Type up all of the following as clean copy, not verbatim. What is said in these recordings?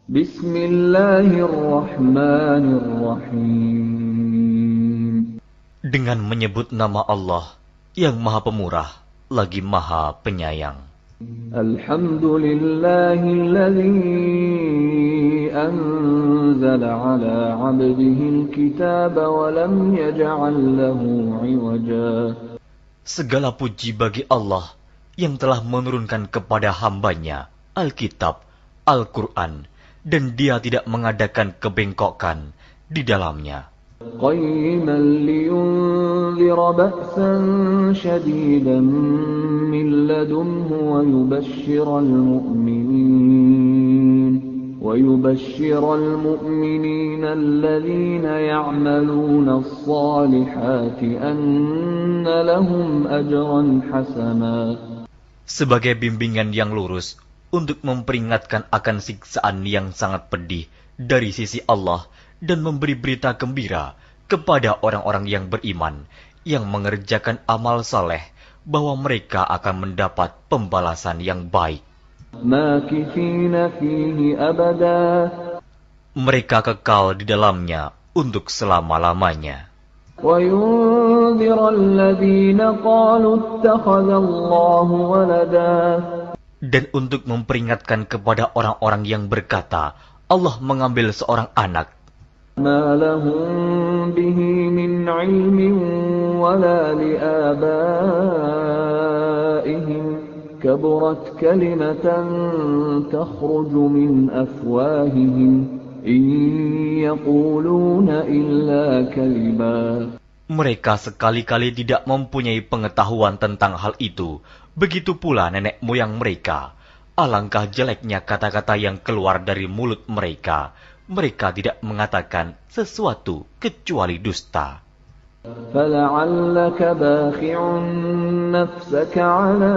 Bismillahirrahmanirrahim. Dengan menyebut nama Allah yang Maha Pemurah lagi Maha Penyayang. Alhamdulillahilladzi anzala ala 'abdihi al-kitaba wa lam yaj'al lahu 'iwaja. Segala puji bagi Allah yang telah menurunkan kepada hambanya Alkitab, Al-Quran, dan Dia tidak mengadakan kebengkokan di dalamnya. قيما لينذر بأسا شديدا من لدنه ويبشر المؤمنين الذين يعملون الصالحات أن لهم أجرا حسنا. Sebagai bimbingan yang lurus untuk memperingatkan akan siksaan yang sangat pedih dari sisi Allah dan memberi berita gembira kepada orang-orang yang beriman yang mengerjakan amal saleh bahwa mereka akan mendapat pembalasan yang baik. ماكثين فيه أبدا. Mereka kekal di dalamnya untuk selama-lamanya. وينذر الذين قالوا اتخذ الله ولدا. Dan untuk memperingatkan kepada orang-orang yang berkata, Allah mengambil seorang anak. ما لهم به من علم ولا لآبائهم كبرت كلمة تخرج من أفواههم إن يقولون إلا كذبا. Mereka sekali-kali tidak mempunyai pengetahuan tentang hal itu. Begitu pula nenek moyang mereka. Alangkah jeleknya kata-kata yang keluar dari mulut mereka. Mereka tidak mengatakan sesuatu kecuali dusta. فَلَعَلَّكَ بَاخِعٌ نَفْسَكَ عَلَىٰ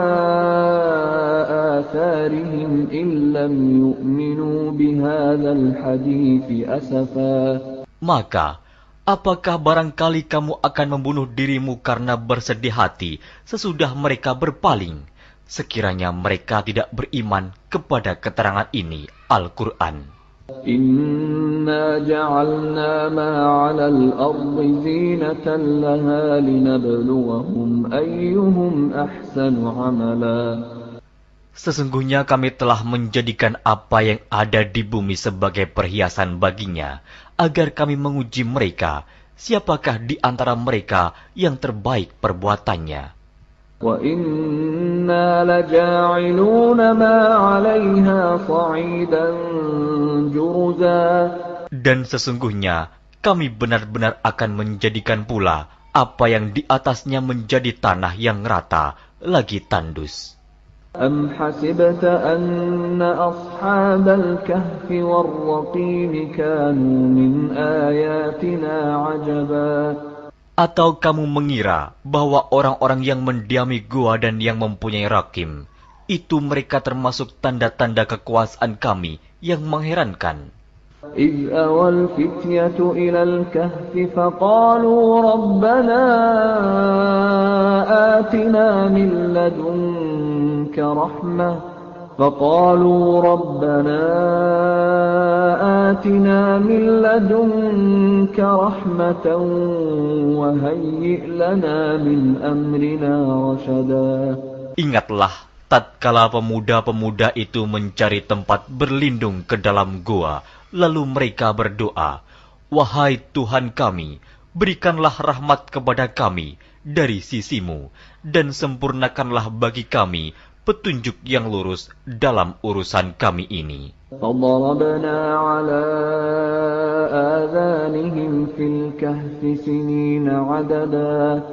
آثَارِهِمْ إِن لَّمْ يُؤْمِنُوا بِهَٰذَا الْحَدِيثِ أَسَفًا. Maka, apakah barangkali kamu akan membunuh dirimu karena bersedih hati sesudah mereka berpaling, sekiranya mereka tidak beriman kepada keterangan ini, Al-Quran. إِنَّا جَعَلْنَا مَا عَلَى الْأَرْضِ زِينَةً لَّهَا لِنَبْلُوَهُمْ أَيُّهُمْ أَحْسَنُ عَمَلًا. Sesungguhnya kami telah menjadikan apa yang ada di bumi sebagai perhiasan baginya, agar kami menguji mereka, siapakah di antara mereka yang terbaik perbuatannya. وَإِنَّا لَجَاعِلُونَ مَا عَلَيْهَا صَعِيدًا جُرُزًا. Dan sesungguhnya kami benar-benar akan menjadikan pula apa yang di atasnya menjadi tanah yang rata, lagi tandus. أَمْ حَسِبْتَ أَنَّ أَصْحَابَ الْكَهْفِ وَالرَّقِيمِ كَانُوا مِنْ آيَاتِنَا عَجَبًا. Atau kamu mengira bahwa orang-orang yang mendiami gua dan yang mempunyai rakim, itu mereka termasuk tanda-tanda kekuasaan kami yang mengherankan. إِذْ أَوَى الْفِتْيَةُ إِلَى الْكَهْفِ فَقَالُوا رَبَّنَا آتِنَا مِن لَّدُنكَ رَحْمَةً وَهَيِّئْ لَنَا مِنْ أَمْرِنَا رَشَدًا. Ingatlah tatkala pemuda-pemuda itu mencari tempat berlindung ke dalam gua, lalu mereka berdoa, "Wahai Tuhan kami, berikanlah rahmat kepada kami dari sisimu, dan sempurnakanlah bagi kami petunjuk yang lurus dalam urusan kami ini." فَضَرَبْنَا عَلَىٰ آذَانِهِمْ فِي الْكَهْفِ سِنِينَ عَدَدًا.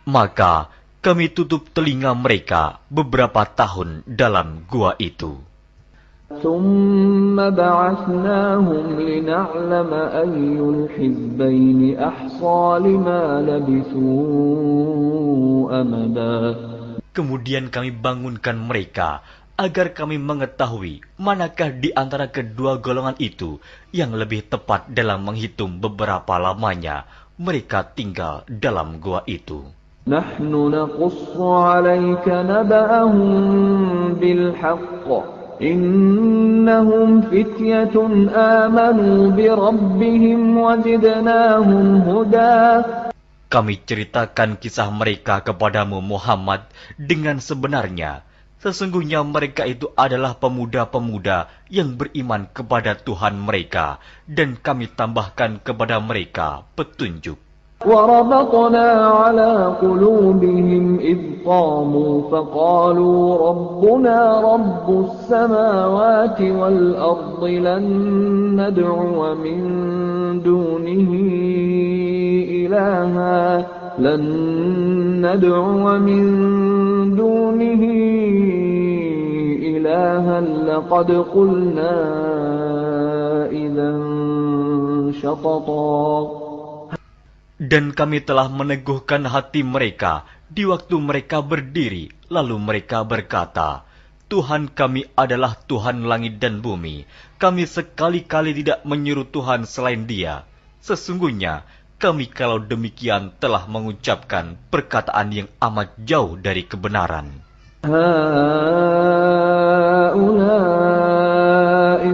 Maka kami tutup telinga mereka beberapa tahun dalam gua itu. ثُمَّ بَعَثْنَاهُمْ لِنَعْلَمَ أَيُّ الْحِزْبَيْنِ أَحْصَىٰ لِمَا لَبِثُوا أَمَدًا. Kemudian kami bangunkan mereka agar kami mengetahui manakah di antara kedua golongan itu yang lebih tepat dalam menghitung beberapa lamanya mereka tinggal dalam gua itu. نحن نقص عليك نبأهم بالحق إنهم فتية آمنوا بربهم وزدناهم هدى. Kami ceritakan kisah mereka kepadamu Muhammad dengan sebenarnya. Sesungguhnya mereka itu adalah pemuda-pemuda yang beriman kepada Tuhan mereka, dan kami tambahkan kepada mereka petunjuk. وَرَبَطْنَا عَلَى قُلُوبِهِمْ إِذْ قَامُوا فَقَالُوا رَبُّنَا رَبُّ السَّمَاوَاتِ وَالْأَرْضِ لَن نَّدْعُوَ مِن دُونِهِ إِلَٰهًا لَّقَدْ قُلْنَا إِذًا شَطَطًا. Dan kami telah meneguhkan hati mereka di waktu mereka berdiri, lalu mereka berkata, Tuhan kami adalah Tuhan langit dan bumi. Kami sekali-kali tidak menyeru Tuhan selain Dia. Sesungguhnya, kami kalau demikian telah mengucapkan perkataan yang amat jauh dari kebenaran. هَٰؤُلَاءِ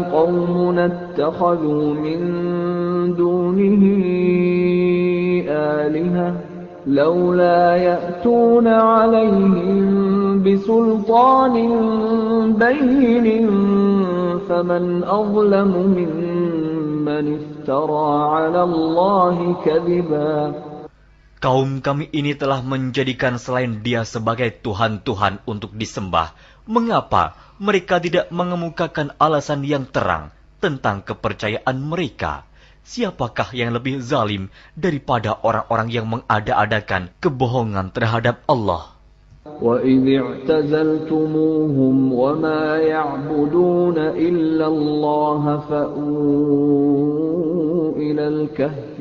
قَوْمُنَا اتَّخَذُوا مِن دُونِهِ آلِهَةً لَّوْلَا يَأْتُونَ عَلَيْهِم بِسُلْطَانٍ بَيِّنٍ فَمَنْ أَظْلَمُ مِمَّنِ افْتَرَىٰ عَلَى اللَّهِ كَذِبًا. Kaum kami ini telah menjadikan selain Dia sebagai Tuhan-Tuhan untuk disembah. Mengapa mereka tidak mengemukakan alasan yang terang tentang kepercayaan mereka? Siapakah yang lebih zalim daripada orang-orang yang mengada-adakan kebohongan terhadap Allah? وَإِذِ اعْتَزَلْتُمُوهُمْ وَمَا يَعْبُدُونَ إِلَّا اللَّهَ فَأْوُوا إِلَى الْكَهْفِ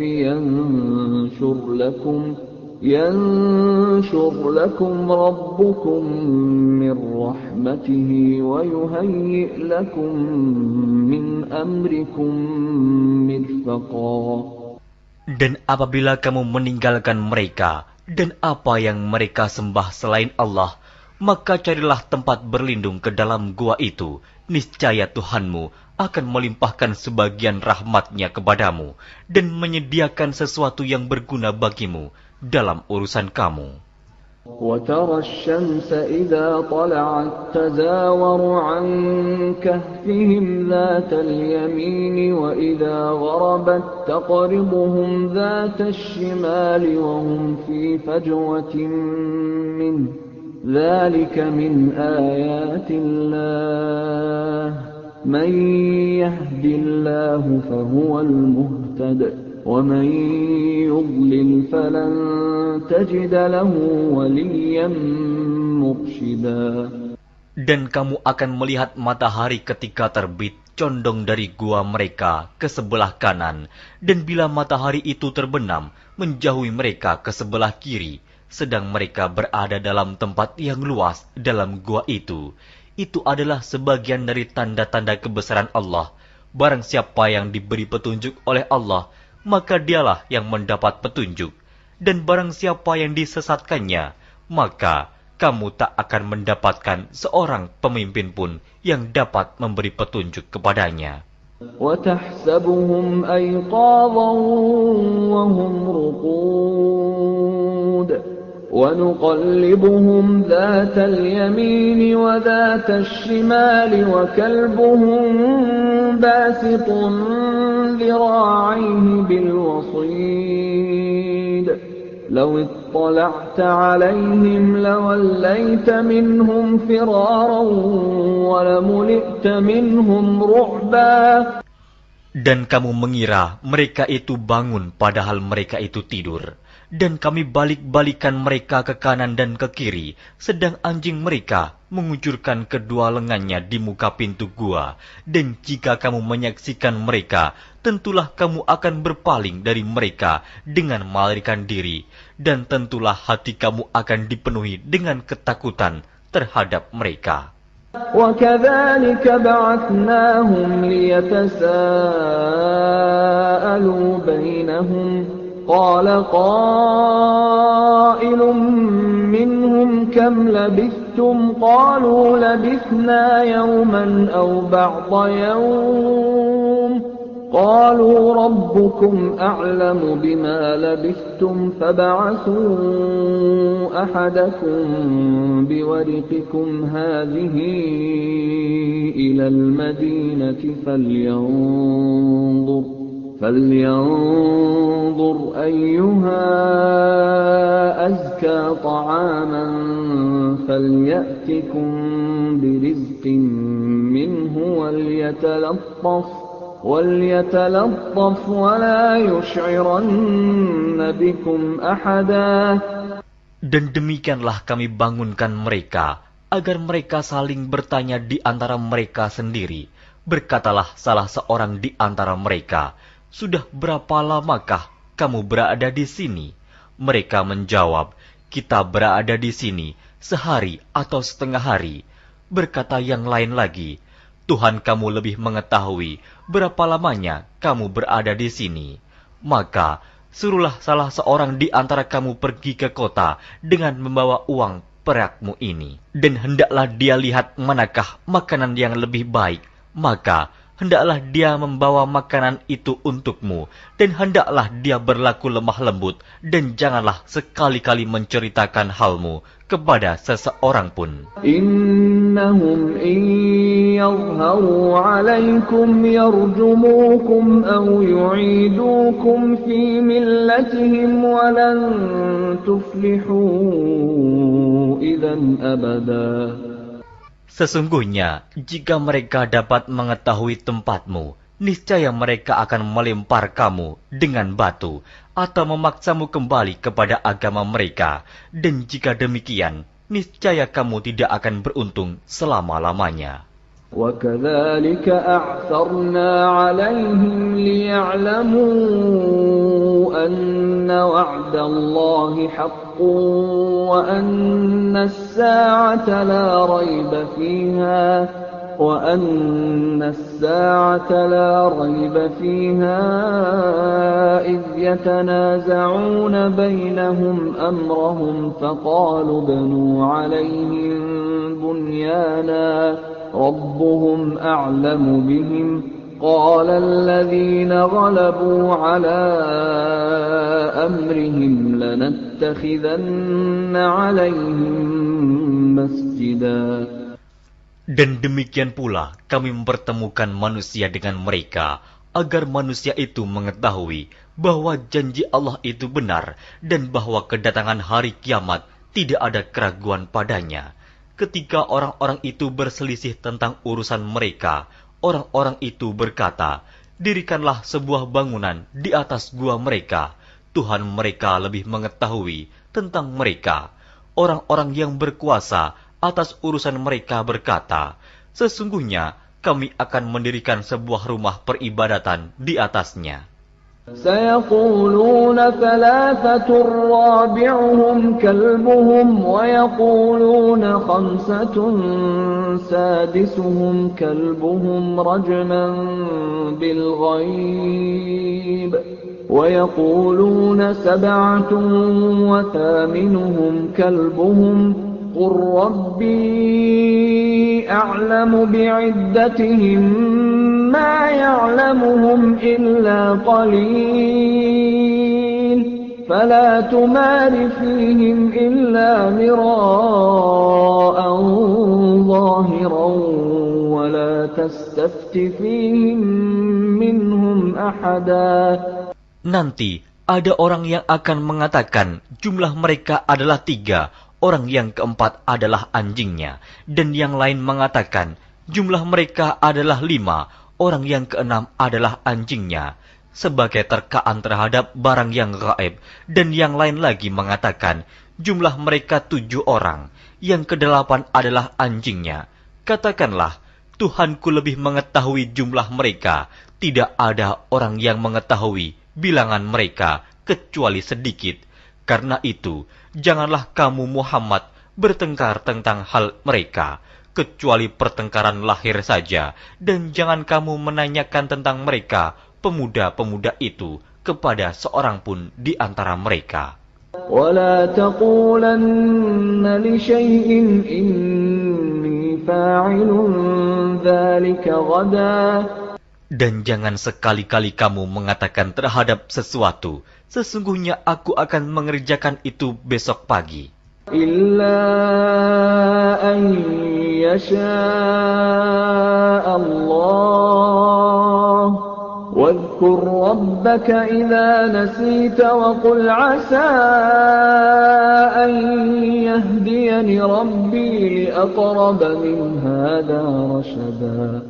يَنشُرْ لَكُمْ رَبُّكُم مِّن رَّحْمَتِهِ وَيُهَيِّئْ لَكُم مِّنْ أَمْرِكُم مِّرْفَقًا. Dan apabila kamu meninggalkan mereka dan apa yang mereka sembah selain Allah, maka carilah tempat berlindung ke dalam gua itu. Niscaya Tuhanmu akan melimpahkan sebagian rahmat-Nya kepadamu dan menyediakan sesuatu yang berguna bagimu dalam urusan kamu. وَتَرَى الشَّمْسَ إِذَا طَلَعَت تَّزَاوَرُ عَن كَهْفِهِمْ ذَاتَ الْيَمِينِ وَإِذَا غَرَبَت تَّقْرِضُهُمْ ذَاتَ الشِّمَالِ وَهُمْ فِي فَجْوَةٍ مِّنْهُ ذَلِكَ مِنْ آيَاتِ اللَّهِ مَن يَهْدِ اللَّهُ فَهُوَ الْمُهْتَدِ وَمَن يُضْلِلْ فَلَن تَجِدَ لَهُ وَلِيًّا مُرْشِدًا. Dan kamu akan melihat matahari ketika terbit condong dari gua mereka ke sebelah kanan, dan bila matahari itu terbenam menjauhi mereka ke sebelah kiri, sedang mereka berada dalam tempat yang luas dalam gua itu adalah sebagian dari tanda-tanda kebesaran Allah. Barang siapa yang diberi petunjuk oleh Allah, maka dialah yang mendapat petunjuk. Dan barang siapa yang disesatkannya, maka kamu tak akan mendapatkan seorang pemimpin pun yang dapat memberi petunjuk kepadanya. وَتَحْسَبُهُمْ أَيْقَاظًا وَهُمْ رُقُودٌ وَنُقَلِّبُهُمْ ذَاتَ الْيَمِينِ وَذَاتَ الشِّمَالِ وَكَلْبُهُم بَاسِطٌ ذِرَاعَيْهِ بِالْوَصِيدِ لَوِ اطَّلَعْتَ عَلَيْهِمْ لَوَلَّيْتَ مِنْهُمْ فِرَارًا وَلَمُلِئْتَ مِنْهُمْ رُعْبًا. Dan kamu mengira mereka itu bangun padahal mereka itu tidur. Dan kami balik-balikan mereka ke kanan dan ke kiri, sedang anjing mereka mengucurkan kedua lengannya di muka pintu gua. Dan jika kamu menyaksikan mereka, tentulah kamu akan berpaling dari mereka dengan melarikan diri. Dan tentulah hati kamu akan dipenuhi dengan ketakutan terhadap mereka. وَكَذَلِكَ بَعَثْنَاهُمْ لِيَتَسَاءَلُوا بَيْنَهُمْ قَالَ قَائِلٌ مِّنْهُمْ كَمْ لَبِثْتُمْ لبثتم قالوا لبثنا يوما أو بعض يوم قالوا ربكم أعلم بما لبثتم فابعثوا أحدكم بورقكم هذه إلى المدينة فلينظر أيها أزكى طعاما فليأتكم برزق منه وليتلطف ولا يشعرن بكم أحدا. Dan demikianlah kami bangunkan mereka, agar mereka saling bertanya di antara mereka sendiri. Berkatalah salah seorang di antara mereka, "Sudah berapa lamakah kamu berada di sini?" Mereka menjawab, "Kita berada di sini sehari atau setengah hari." Berkata yang lain lagi, "Tuhan kamu lebih mengetahui berapa lamanya kamu berada di sini. Maka suruhlah salah seorang di antara kamu pergi ke kota dengan membawa uang perakmu ini. Dan hendaklah dia lihat manakah makanan yang lebih baik. Maka hendaklah dia membawa makanan itu untukmu. Dan hendaklah dia berlaku lemah lembut. Dan janganlah sekali-kali menceritakan halmu kepada seseorang pun. Innahum in yadhharu alaykum yarjumukum aw yu'idukum fi millatihim walan tuflihu idzan abada. Sesungguhnya, jika mereka dapat mengetahui tempatmu, niscaya mereka akan melempar kamu dengan batu atau memaksamu kembali kepada agama mereka. Dan jika demikian, niscaya kamu tidak akan beruntung selama-lamanya. وَكَذَلِكَ أَعْثَرْنَا عَلَيْهِمْ لِيَعْلَمُوا أَنَّ وَعْدَ اللَّهِ حَقٌّ وَأَنَّ السَّاعَةَ لَا رَيْبَ فِيهَا إِذْ يَتَنَازَعُونَ بَيْنَهُمْ أَمْرَهُمْ فَقَالُوا ابْنُوا عَلَيْهِمْ بُنْيَانًا رَبُّهُمْ أَعْلَمُ بِهِمْ قَالَ الَّذِينَ غَلَبُوا عَلَى أَمْرِهِمْ لَنَتَّخِذَنَّ عَلَيْهِمْ مَسْجِدًا. Dan demikian pula kami mempertemukan manusia dengan mereka, agar manusia itu mengetahui bahwa janji Allah itu benar, dan bahwa kedatangan hari kiamat tidak ada keraguan padanya. Ketika orang-orang itu berselisih tentang urusan mereka, orang-orang itu berkata, "Dirikanlah sebuah bangunan di atas gua mereka. Tuhan mereka lebih mengetahui tentang mereka." Orang-orang yang berkuasa atas urusan mereka berkata, "Sesungguhnya kami akan mendirikan sebuah rumah peribadatan di atasnya." سيقولون ثلاثة رابعهم كلبهم ويقولون خمسة سادسهم كلبهم رجما بالغيب ويقولون سبعة وثامنهم كلبهم قل ربي أعلم بعدتهم ما يعلمهم إلا قليل فلا تمار فيهم إلا مراء ظاهرا ولا تستفت فيهم منهم أحدا. Nanti ada orang yang akan mengatakan jumlah mereka adalah 3, orang yang keempat adalah anjingnya, dan yang lain mengatakan jumlah mereka adalah 5, orang yang keenam adalah anjingnya, sebagai terkaan terhadap barang yang gaib. Dan yang lain lagi mengatakan jumlah mereka 7 orang, yang ke-8 adalah anjingnya. Katakanlah, Tuhanku lebih mengetahui jumlah mereka, tidak ada orang yang mengetahui bilangan mereka kecuali sedikit. Karena itu, janganlah kamu Muhammad bertengkar tentang hal mereka, kecuali pertengkaran lahir saja, dan jangan kamu menanyakan tentang mereka, pemuda-pemuda itu, kepada seorang pun di antara mereka. ولا تقولن لشيء إني فاعل ذلك غدا. Dan jangan sekali-kali kamu mengatakan terhadap sesuatu, sesungguhnya aku akan mengerjakan itu besok pagi. إلا أن يشاء الله واذكر ربك إذا نسيت وقل عسى أن يهديني ربي لأقرب من هذا رشدا.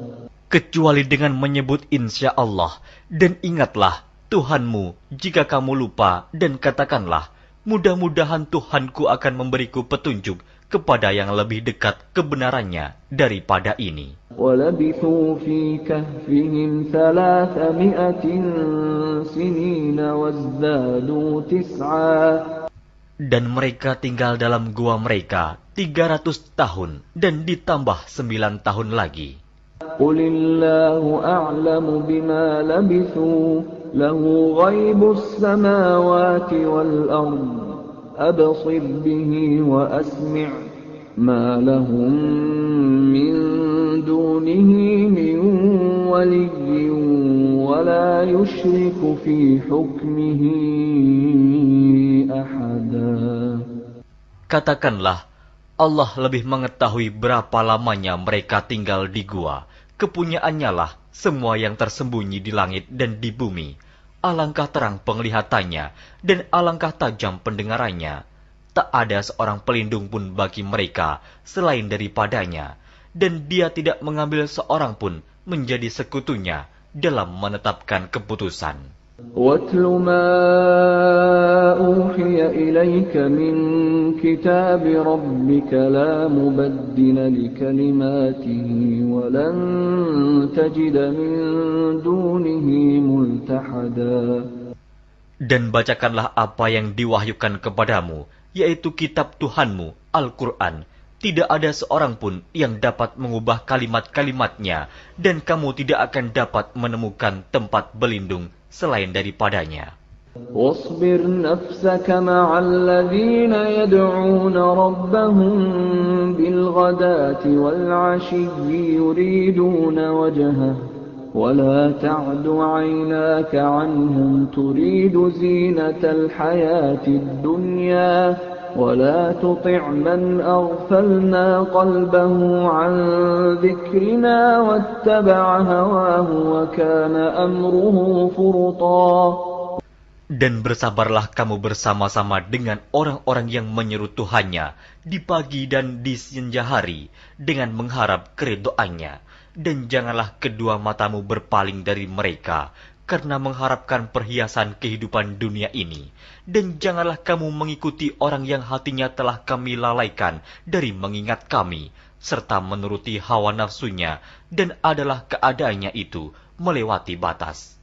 Kecuali dengan menyebut insya Allah, dan ingatlah Tuhanmu jika kamu lupa, dan katakanlah, mudah-mudahan Tuhanku akan memberiku petunjuk kepada yang lebih dekat kebenarannya daripada ini. وَلَبِثُوا فِي كَهْفِهِمْ 300 سِنِينَ وَازْدَادُوا 9. Dan mereka tinggal dalam gua mereka 300 tahun, dan ditambah 9 tahun lagi. قُلِ اللَّهُ أَعْلَمُ بِمَا لَبِثُوا لَهُ غَيْبُ السَّمَاوَاتِ وَالْأَرْضِ أَبْصِرْ بِهِ وَأَسْمِعْ مَا لَهُم مِّن دُونِهِ مِن وَلِيٍّ وَلَا يُشْرِكُ فِي حُكْمِهِ أَحَدًا. Katakanlah, Allah lebih mengetahui berapa lamanya mereka tinggal di gua. Kepunyaannya lah semua yang tersembunyi di langit dan di bumi. Alangkah terang penglihatannya dan alangkah tajam pendengarannya. Tak ada seorang pelindung pun bagi mereka selain daripadanya. Dan dia tidak mengambil seorang pun menjadi sekutunya dalam menetapkan keputusan. وَاتْلُ مَا أُوحِيَ إِلَيْكَ مِنْ كِتَابِ رَبِّكَ لَا مُبَدِّلَ لِكَلِمَاتِهِ وَلَنْ تَجِدَ مِنْ دُونِهِ مُلْتَحَدًا. Dan bacakanlah apa yang diwahyukan kepadamu, yaitu kitab Tuhanmu, Al-Quran. Tidak ada seorang pun yang dapat mengubah kalimat-kalimatnya, dan kamu tidak akan dapat menemukan tempat berlindung selain daripadanya. واصبر نفسك مع الذين يدعون ربهم بالغداة والعشي يريدون وجهه ولا تعد عيناك عنهم تريد زينة الحياة الدنيا ولا تطع من أغفلنا قلبه عن ذكرنا واتبع هواه وكان أمره فرطا. Dan bersabarlah kamu bersama-sama dengan orang-orang yang menyeru Tuhannya di pagi dan di senja hari dengan mengharap keridhoannya. Dan janganlah kedua matamu berpaling dari mereka karena mengharapkan perhiasan kehidupan dunia ini. Dan janganlah kamu mengikuti orang yang hatinya telah kami lalaikan dari mengingat kami, serta menuruti hawa nafsunya, dan adalah keadaannya itu melewati batas.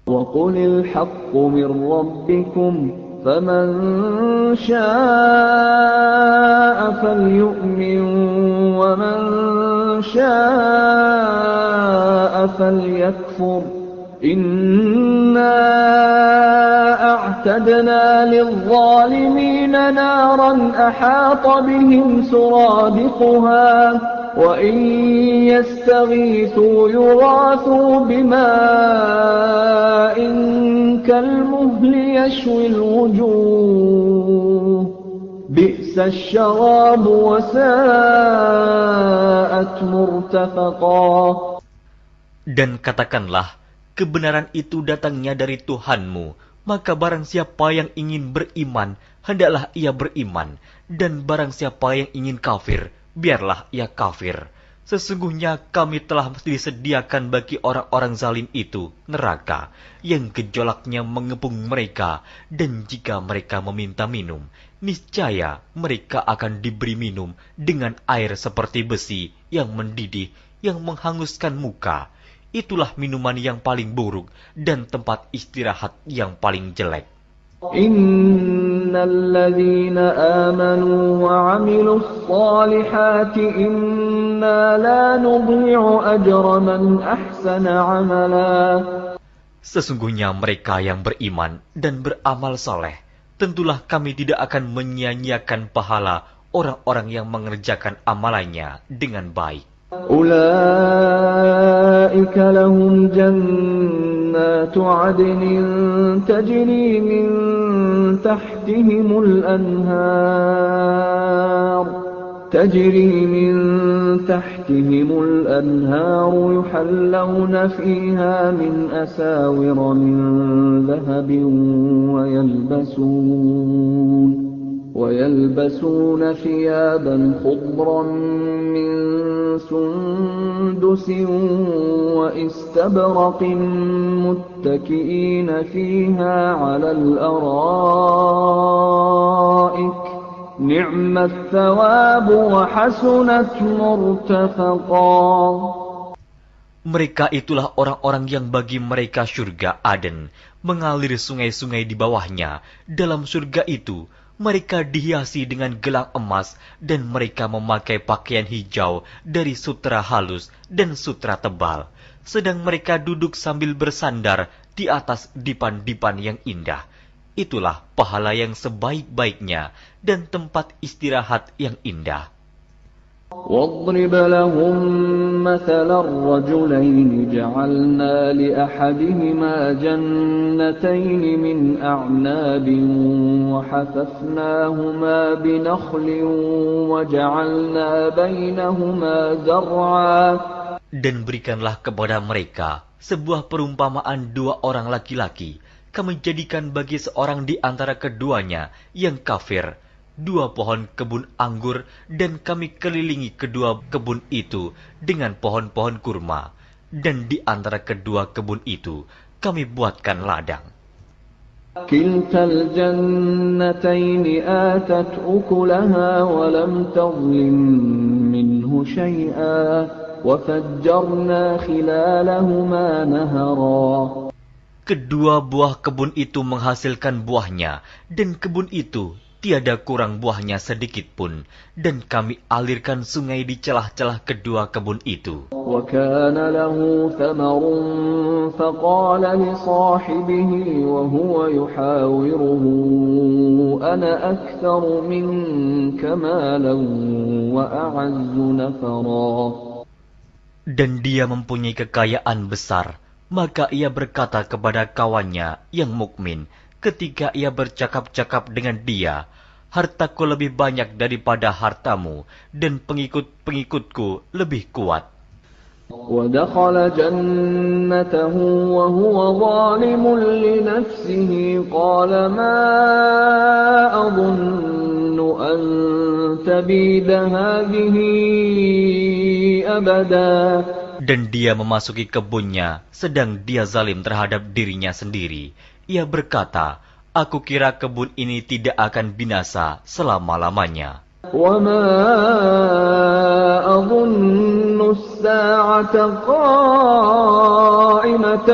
وَقُلِ الْحَقُّ مِنْ رَبِّكُمْ فَمَنْ شَاءَ فَلْيُؤْمِنْ وَمَنْ شَاءَ فَلْيَكْفُرْ إِنَّا أَعْتَدْنَا لِلظَّالِمِينَ نَارًا أَحَاطَ بِهِمْ سُرَادِقُهَا وَإِنْ يَسْتَغِيثُوا يُغَاثُوا بِمَاءٍ كَالْمُهْلِ يَشْوِي الْوُجُوهَ بِئْسَ الشَّرَابُ وَسَاءَتْ مُرْتَفَقًا. Dan katakanlah, kebenaran itu datangnya dari Tuhanmu, maka barang siapa yang ingin beriman, hendaklah ia beriman, dan barang siapa yang ingin kafir, biarlah ia kafir. Sesungguhnya kami telah disediakan bagi orang-orang zalim itu neraka, yang gejolaknya mengepung mereka, dan jika mereka meminta minum, niscaya mereka akan diberi minum dengan air seperti besi yang mendidih, yang menghanguskan muka. Itulah minuman yang paling buruk dan tempat istirahat yang paling jelek. Innalladzina amanu wa 'amilus solihati inna la nudhi'u ajra man ahsana 'amala. Sesungguhnya mereka yang beriman dan beramal soleh, tentulah kami tidak akan menyia-nyiakan pahala orang-orang yang mengerjakan amalannya dengan baik. أولئك لهم جنات عدن تجري من تحتهم الأنهار يحلون فيها من أساور من ذهب ويلبسون ثيابا خضرا من سندس واستبرق متكئين فيها على الأرائك نعم الثواب وحسنت مرتفقا. Mereka itulah orang-orang yang bagi mereka surga Aden, mengalir sungai-sungai di bawahnya. Dalam surga itu, mereka dihiasi dengan gelang emas dan mereka memakai pakaian hijau dari sutra halus dan sutra tebal. Sedang mereka duduk sambil bersandar di atas dipan-dipan yang indah. Itulah pahala yang sebaik-baiknya dan tempat istirahat yang indah. واضرب لهم مثل الرجلين جعلنا لأحدهما جنتين من أعناب وحففناهما بنخل وجعلنا بينهما زرعا. Dan berikanlah kepada mereka sebuah perumpamaan dua orang laki-laki. Kami jadikan bagi seorang di antara keduanya yang kafir dua pohon kebun anggur, dan kami kelilingi kedua kebun itu dengan pohon-pohon kurma, dan di antara kedua kebun itu kami buatkan ladang. Kiltal jannatayn atat ukulaha wa lam tadhlim minhu shay'a wa fajjarna khilalahuma nahara. Kedua buah kebun itu menghasilkan buahnya, dan kebun itu tiada kurang buahnya sedikit pun, dan kami alirkan sungai di celah-celah kedua kebun itu. وَكَانَ لَهُ ثَمَرٌ فَقَالَ لِصَاحِبِهِ وَهُوَ يُحَاوِرُهُ أَنَا أَكْثَرُ مِنكَ مَالًا وَأَعَزُّ نَفَرًا. Dan dia mempunyai kekayaan besar, maka ia berkata kepada kawannya yang mukmin, ketika ia bercakap-cakap dengan dia, hartaku lebih banyak daripada hartamu, dan pengikut-pengikutku lebih kuat. وَدَخَلَ جَنَّتَهُ وَهُوَ ظَالِمٌ لِنَفْسِهِ قَالَ مَا أَظُنُّ أَن تَبِيدَ هَذِهِ أَبَدًا. Dan dia memasuki kebunnya, sedang dia zalim terhadap dirinya sendiri. Ia berkata, aku kira kebun ini tidak akan binasa selama-lamanya. وَمَا أَظُنُّ السَّاعَةَ قَائِمَةً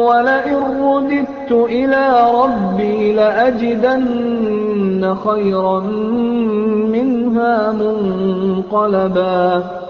وَلَئِن رُّدِدتُّ إِلَى رَبِّي لَأَجِدَنَّ خَيْرًا مِنْهَا مُنْقَلَبًا.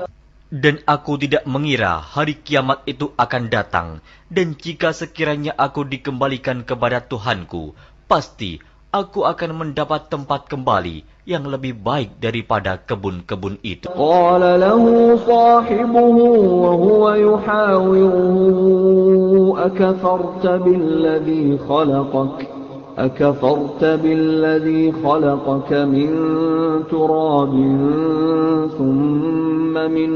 Dan aku tidak mengira hari kiamat itu akan datang, dan jika sekiranya aku dikembalikan kepada Tuhanku, pasti aku akan mendapat tempat kembali yang lebih baik daripada kebun-kebun itu. Qala lahu sahibuhu wa huwa yuhawiruhu akafarta billadhi khalaqak أكفرت بالذي خلقك من تراب ثم من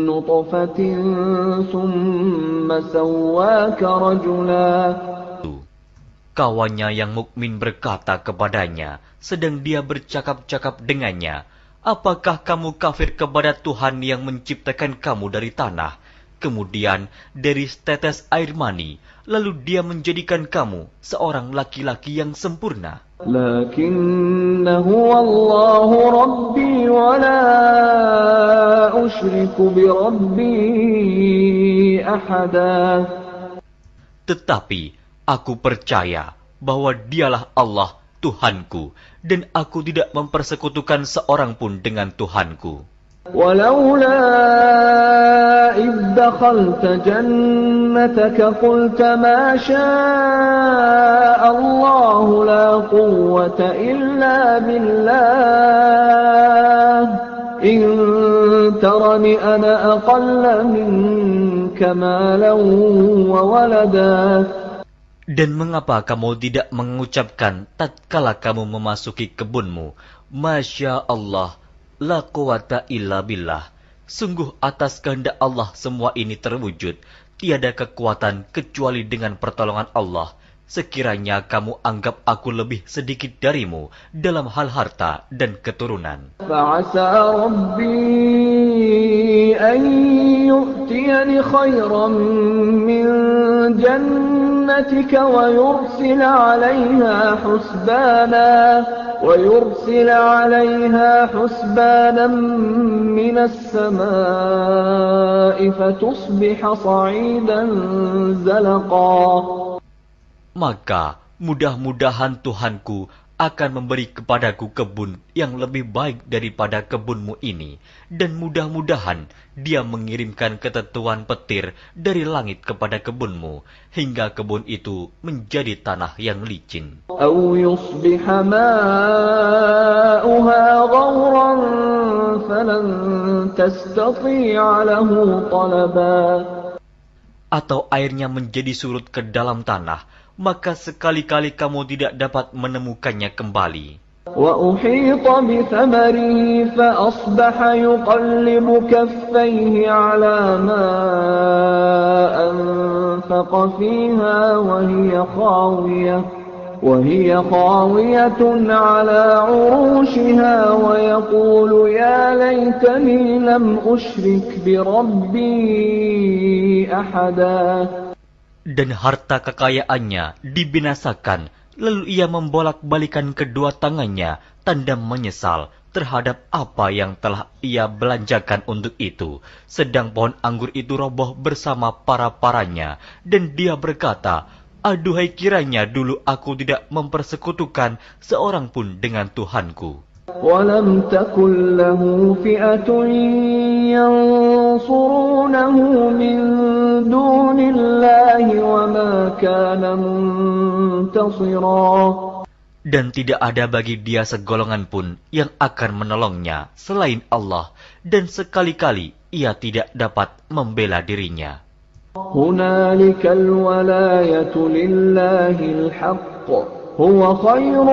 نطفة ثم سواك رجلا. Kawannya yang mukmin berkata kepadanya, sedang dia bercakap-cakap dengannya, apakah kamu kafir kepada Tuhan yang menciptakan kamu dari tanah, kemudian dari setetes air mani, lalu dia menjadikan kamu seorang laki-laki yang sempurna. Lakinna huwa Allahu Rabbi wa la usyriku bi Rabbi ahada. Tetapi aku percaya bahwa dialah Allah Tuhanku, dan aku tidak mempersekutukan seorang pun dengan Tuhanku. ولولا إذ دخلت جنتك قلت ما شاء الله لا قوة إلا بالله إن ترني أنا أقل منك مالا وولدا. Dan mengapa kamu tidak mengucapkan tatkala kamu memasuki kebunmu, Masya Allah, la quwata illa billah. Sungguh atas kehendak Allah semua ini terwujud. Tiada kekuatan kecuali dengan pertolongan Allah. Sekiranya kamu anggap aku lebih sedikit darimu dalam hal harta dan keturunan. فعسى ربي أن يؤتيني خيرا من جنتك ويرسل عليها حسبانا من السماء فتصبح صعيدا زلقا. Maka mudah-mudahan Tuhanku akan memberi kepadaku kebun yang lebih baik daripada kebunmu ini, dan mudah-mudahan Dia mengirimkan ketentuan petir dari langit kepada kebunmu, hingga kebun itu menjadi tanah yang licin. أو يصبح ماؤها غورا فلن تستطيع له طلبا. Atau airnya menjadi surut ke dalam tanah, maka sekali-kali kamu tidak dapat menemukannya kembali. وأحيط بثمره فأصبح يقلب كفيه على ما أنفق فيها وهي خاوية على عروشها ويقول يا ليتني لم أشرك بربي أحدا. Dan harta kekayaannya dibinasakan, lalu ia membolak-balikan kedua tangannya, tanda menyesal terhadap apa yang telah ia belanjakan untuk itu. Sedang pohon anggur itu roboh bersama para-paranya, dan dia berkata, aduhai kiranya dulu aku tidak mempersekutukan seorang pun dengan Tuhanku. ولم تكن له فئة ينصرونه من دون الله وما كان منتصرا. Dan tidak ada bagi dia segolongan pun yang akan menolongnya selain Allah, dan sekali-kali ia tidak dapat membela dirinya. هنالك الولاية لله الحق هو خير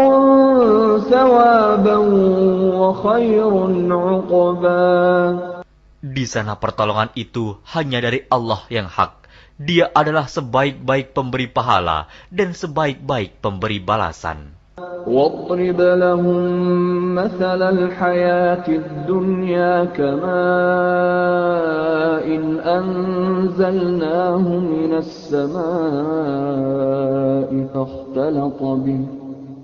ثوابا وخير عقبا. Di sana pertolongan itu hanya dari Allah yang hak. Dia adalah sebaik-baik pemberi pahala dan sebaik-baik pemberi balasan. واضرب لهم مثل الحياة الدنيا كماء أنزلناه من السماء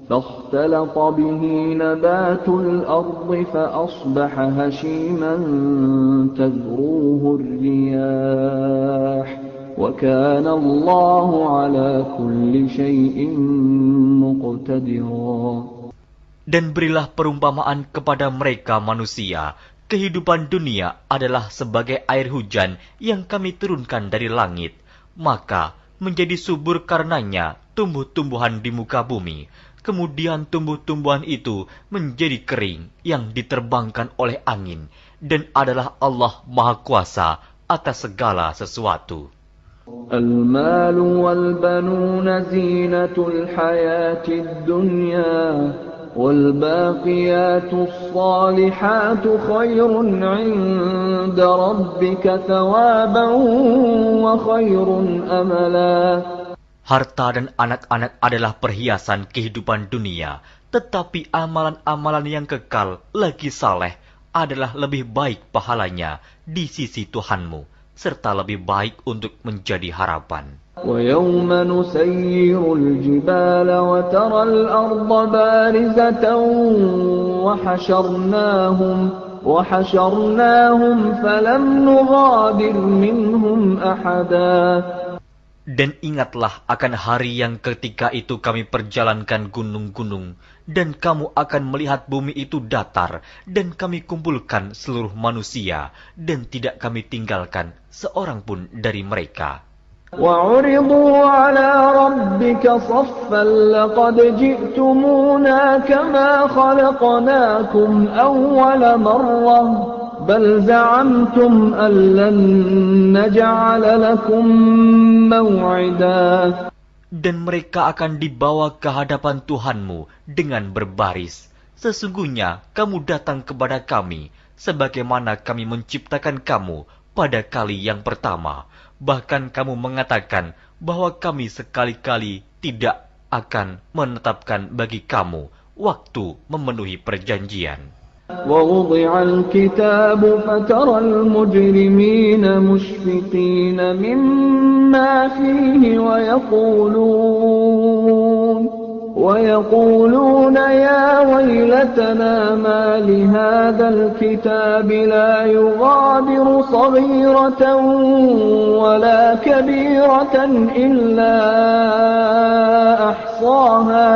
فاختلط به نبات الأرض فأصبح هشيما تذروه الرياح وكان الله على كل شيء مقتدرا. Dan berilah perumpamaan kepada mereka manusia. Kehidupan dunia adalah sebagai air hujan yang kami turunkan dari langit. Maka menjadi subur karenanya tumbuh-tumbuhan di muka bumi. Kemudian tumbuh-tumbuhan itu menjadi kering yang diterbangkan oleh angin. Dan adalah Allah Maha Kuasa atas segala sesuatu. المال والبنون زينة الحياة الدنيا والباقيات الصالحات خير عند ربك ثوابا وخير أملا. Harta dan anak-anak adalah perhiasan kehidupan dunia, tetapi amalan-amalan yang kekal lagi saleh adalah lebih baik pahalanya di sisi Tuhanmu, serta lebih baik untuk menjadi harapan. وَيَوْمَ نُسَيِّرُ الْجِبَالَ وَتَرَى الْأَرْضَ بَارِزَةً وَحَشَرْنَاهُمْ فَلَمْ نُغَادِرْ مِنْهُمْ أَحَدًا. Dan ingatlah akan hari yang ketika itu kami perjalankan gunung-gunung, dan kamu akan melihat bumi itu datar, dan kami kumpulkan seluruh manusia, dan tidak kami tinggalkan seorang pun dari mereka. وَعُرِضُوا عَلَى رَبِّكَ صَفًّا لَقَدْ جِئْتُمُونَا كَمَا خَلَقْنَاكُمْ أَوَّلَ مَرَّةٍ بَلْ زَعَمْتُمْ أَن لَّن نَّجْعَلَ لَكُم مَّوْعِدًا. Dan mereka akan dibawa ke hadapan Tuhanmu dengan berbaris. Sesungguhnya kamu datang kepada kami, sebagaimana kami menciptakan kamu pada kali yang pertama. Bahkan kamu mengatakan bahwa kami sekali-kali tidak akan menetapkan bagi kamu waktu memenuhi perjanjian. وَوُضِعَ الْكِتَابُ فَتَرَى الْمُجْرِمِينَ مُشْفِقِينَ مِمَّا فِيهِ وَيَقُولُونَ يَا وَيْلَتَنَا مَا لِهَذَا الْكِتَابِ لَا يُغَادِرُ صَغِيرَةً وَلَا كَبِيرَةً إِلَّا أَحْصَاهَا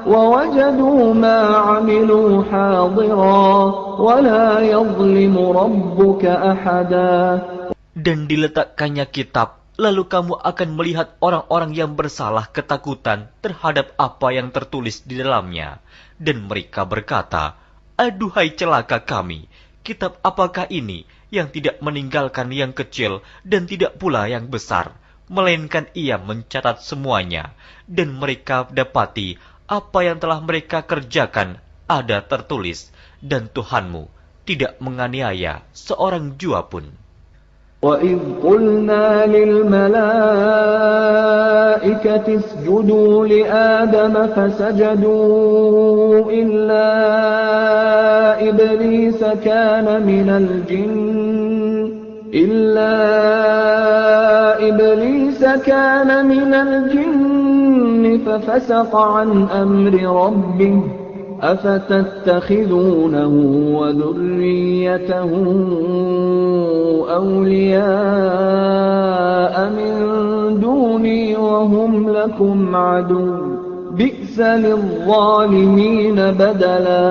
وَوَجَدُوا مَا عَمِلُوا حَاضِرًا وَلَا يَظْلِمُ رَبُّكَ أَحَدًا. Dan diletakkannya kitab, lalu kamu akan melihat orang-orang yang bersalah ketakutan terhadap apa yang tertulis di dalamnya. Dan mereka berkata, "Aduhai celaka kami, kitab apakah ini yang tidak meninggalkan yang kecil dan tidak pula yang besar, melainkan ia mencatat semuanya." Dan mereka dapati apa yang telah mereka kerjakan ada tertulis, dan Tuhanmu tidak menganiaya seorang jua pun. وَإِذْ قُلْنَا لِلْمَلَائِكَةِ اسْجُدُوا لِآدَمَ فَسَجَدُوا إِلَّا إِبْلِيسَ كَانَ مِنَ الْجِنِّ فَفَسَقَ عَنْ أَمْرِ رَبِّهِ أَفَتَتَّخِذُونَهُ وَذُرِّيَّتَهُ أَوْلِيَاءَ مِن دُونِي وَهُمْ لَكُمْ عَدُوٌّ بِئْسَ لِلظَّالِمِينَ بَدَلًا.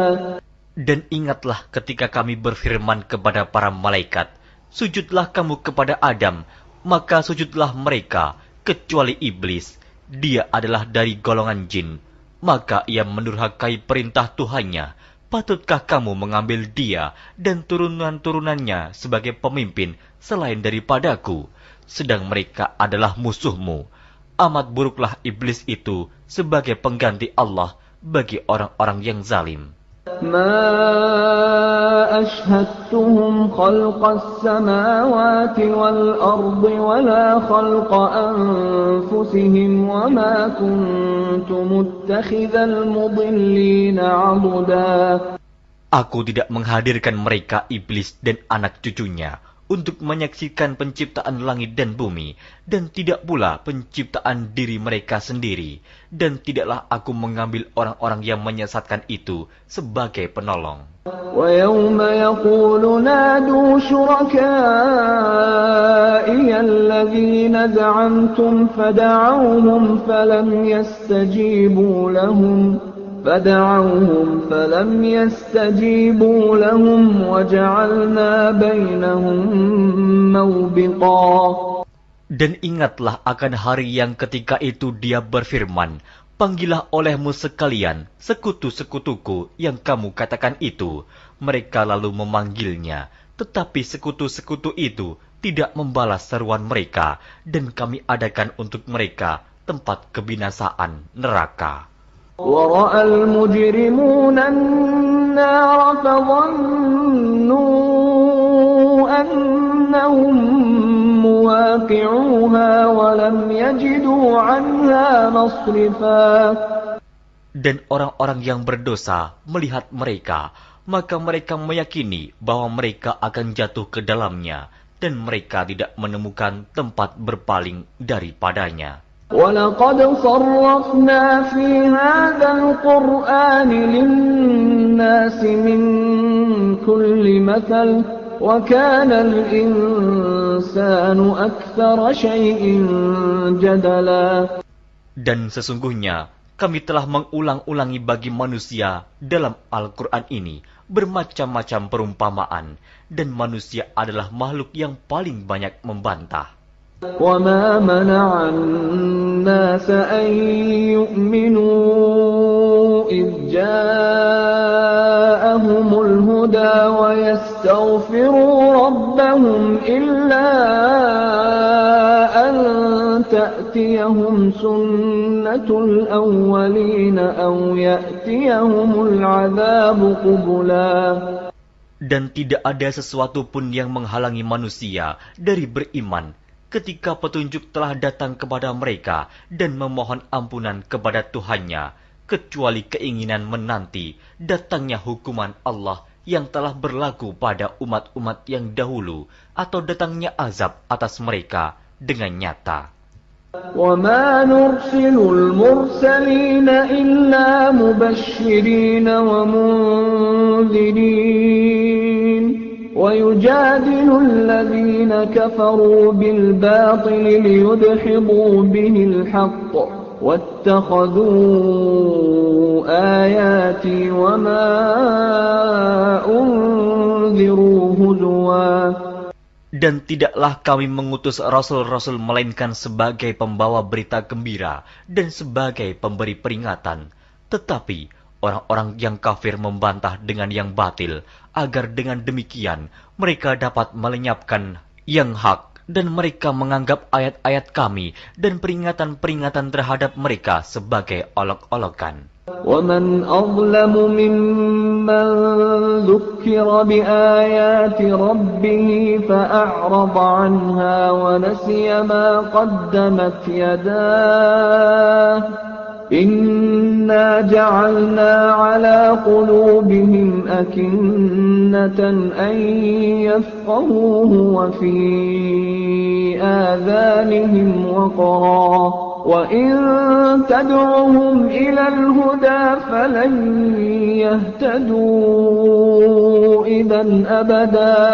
Dan ingatlah ketika kami berfirman kepada para malaikat, "Sujudlah kamu kepada Adam," maka sujudlah mereka, kecuali iblis. Dia adalah dari golongan jin. Maka ia mendurhakai perintah Tuhannya. Patutkah kamu mengambil dia dan turunan-turunannya sebagai pemimpin selain daripadaku? Sedang mereka adalah musuhmu. Amat buruklah iblis itu sebagai pengganti Allah bagi orang-orang yang zalim. مَا أَشْهَدتُّهُمْ خَلْقَ السَّمَاوَاتِ وَالْأَرْضِ وَلَا خَلْقَ أَنفُسِهِمْ وَمَا كُنتُ مُتَّخِذَ الْمُضِلِّينَ عَضُدًا. Aku tidak menghadirkan mereka iblis dan anak cucunya untuk menyaksikan penciptaan langit dan bumi, dan tidak pula penciptaan diri mereka sendiri, dan tidaklah aku mengambil orang-orang yang menyesatkan itu sebagai penolong. وَيَوْمَ يَقُولُ نَادُوا شُرَكَائِيَ الَّذِينَ زَعَمْتُمْ فَدَعَوْهُمْ فَلَمْ يَسْتَجِيبُوا لَهُمْ وَجَعَلْنَا بَيْنَهُمْ مَوْبِقًا. Dan ingatlah akan hari yang ketika itu dia berfirman, "Panggillah olehmu sekalian sekutu-sekutuku yang kamu katakan itu." Mereka lalu memanggilnya, tetapi sekutu-sekutu itu tidak membalas seruan mereka, dan kami adakan untuk mereka tempat kebinasaan neraka. وَرَأَى الْمُجْرِمُونَ النَّارَ فَظَنُّوا أَنَّهُمْ مُوَاقِعُوهَا وَلَمْ يَجِدُوا عَنْهَا مَصْرِفًا. Dan orang-orang yang berdosa melihat mereka, maka mereka meyakini bahwa mereka akan jatuh ke dalamnya, dan mereka tidak menemukan tempat berpaling daripadanya. وَلَقَدْ صَرَّفْنَا فِي هَذَا الْقُرْآنِ لِلنَّاسِ مِنْ كُلِّ مَثَلٍ وَكَانَ الْإِنسَانُ أَكْثَرَ شَيْءٍ جَدَلًا. Dan sesungguhnya kami telah mengulang-ulangi bagi manusia dalam Al-Quran ini bermacam-macam perumpamaan, dan manusia adalah makhluk yang paling banyak membantah. وَمَا مَنَعَ النَّاسَ أَن يُؤْمِنُوا إِذْ جَاءَهُمُ الْهُدَى وَيَسْتَغْفِرُوا رَبَّهُمْ إِلَّا أَن تَأْتِيَهُمْ سُنَّةُ الْأَوَّلِينَ أَوْ يَأْتِيَهُمُ الْعَذَابُ قُبُلًا. Dan tidak ada sesuatu pun yang menghalangi manusia dari beriman ketika petunjuk telah datang kepada mereka dan memohon ampunan kepada Tuhannya, kecuali keinginan menanti datangnya hukuman Allah yang telah berlaku pada umat-umat yang dahulu, atau datangnya azab atas mereka dengan nyata. وَمَا نُرْسِلُ الْمُرْسَلِينَ إِلَّا مُبَشِّرِينَ وَمُنذِرِينَ وَيُجَادِلُ الَّذِينَ كَفَرُوا بِالْبَاطِلِ لِيُدْحِضُوا بِهِ الْحَقَّ وَاتَّخَذُوا آيَاتِي وَمَا أُنذِرُوا هُزُوًا. Dan tidaklah kami mengutus rasul-rasul melainkan sebagai pembawa berita gembira dan sebagai pemberi peringatan. Tetapi orang-orang yang kafir membantah dengan yang batil, agar dengan demikian mereka dapat melenyapkan yang hak, dan mereka menganggap ayat-ayat kami dan peringatan-peringatan terhadap mereka sebagai olok-olokan. وَمَنْ أَظْلَمُ مِمَّنْ ذُكِّرَ بِآيَاتِ رَبِّهِ فَأَعْرَضَ عَنْهَا وَنَسِيَ مَا قَدَّمَتْ يَدَاهُ إِنَّا جَعَلْنَا عَلَى قُلُوبِهِمْ أَكِنَّةً أَنْ يَفْقَهُوهُ وَفِي آذَانِهِمْ وَقْرًا وَإِن تَدْعُهُمْ إِلَى الْهُدَى فَلَنْ يَهْتَدُوا إِذًا أَبَدًا.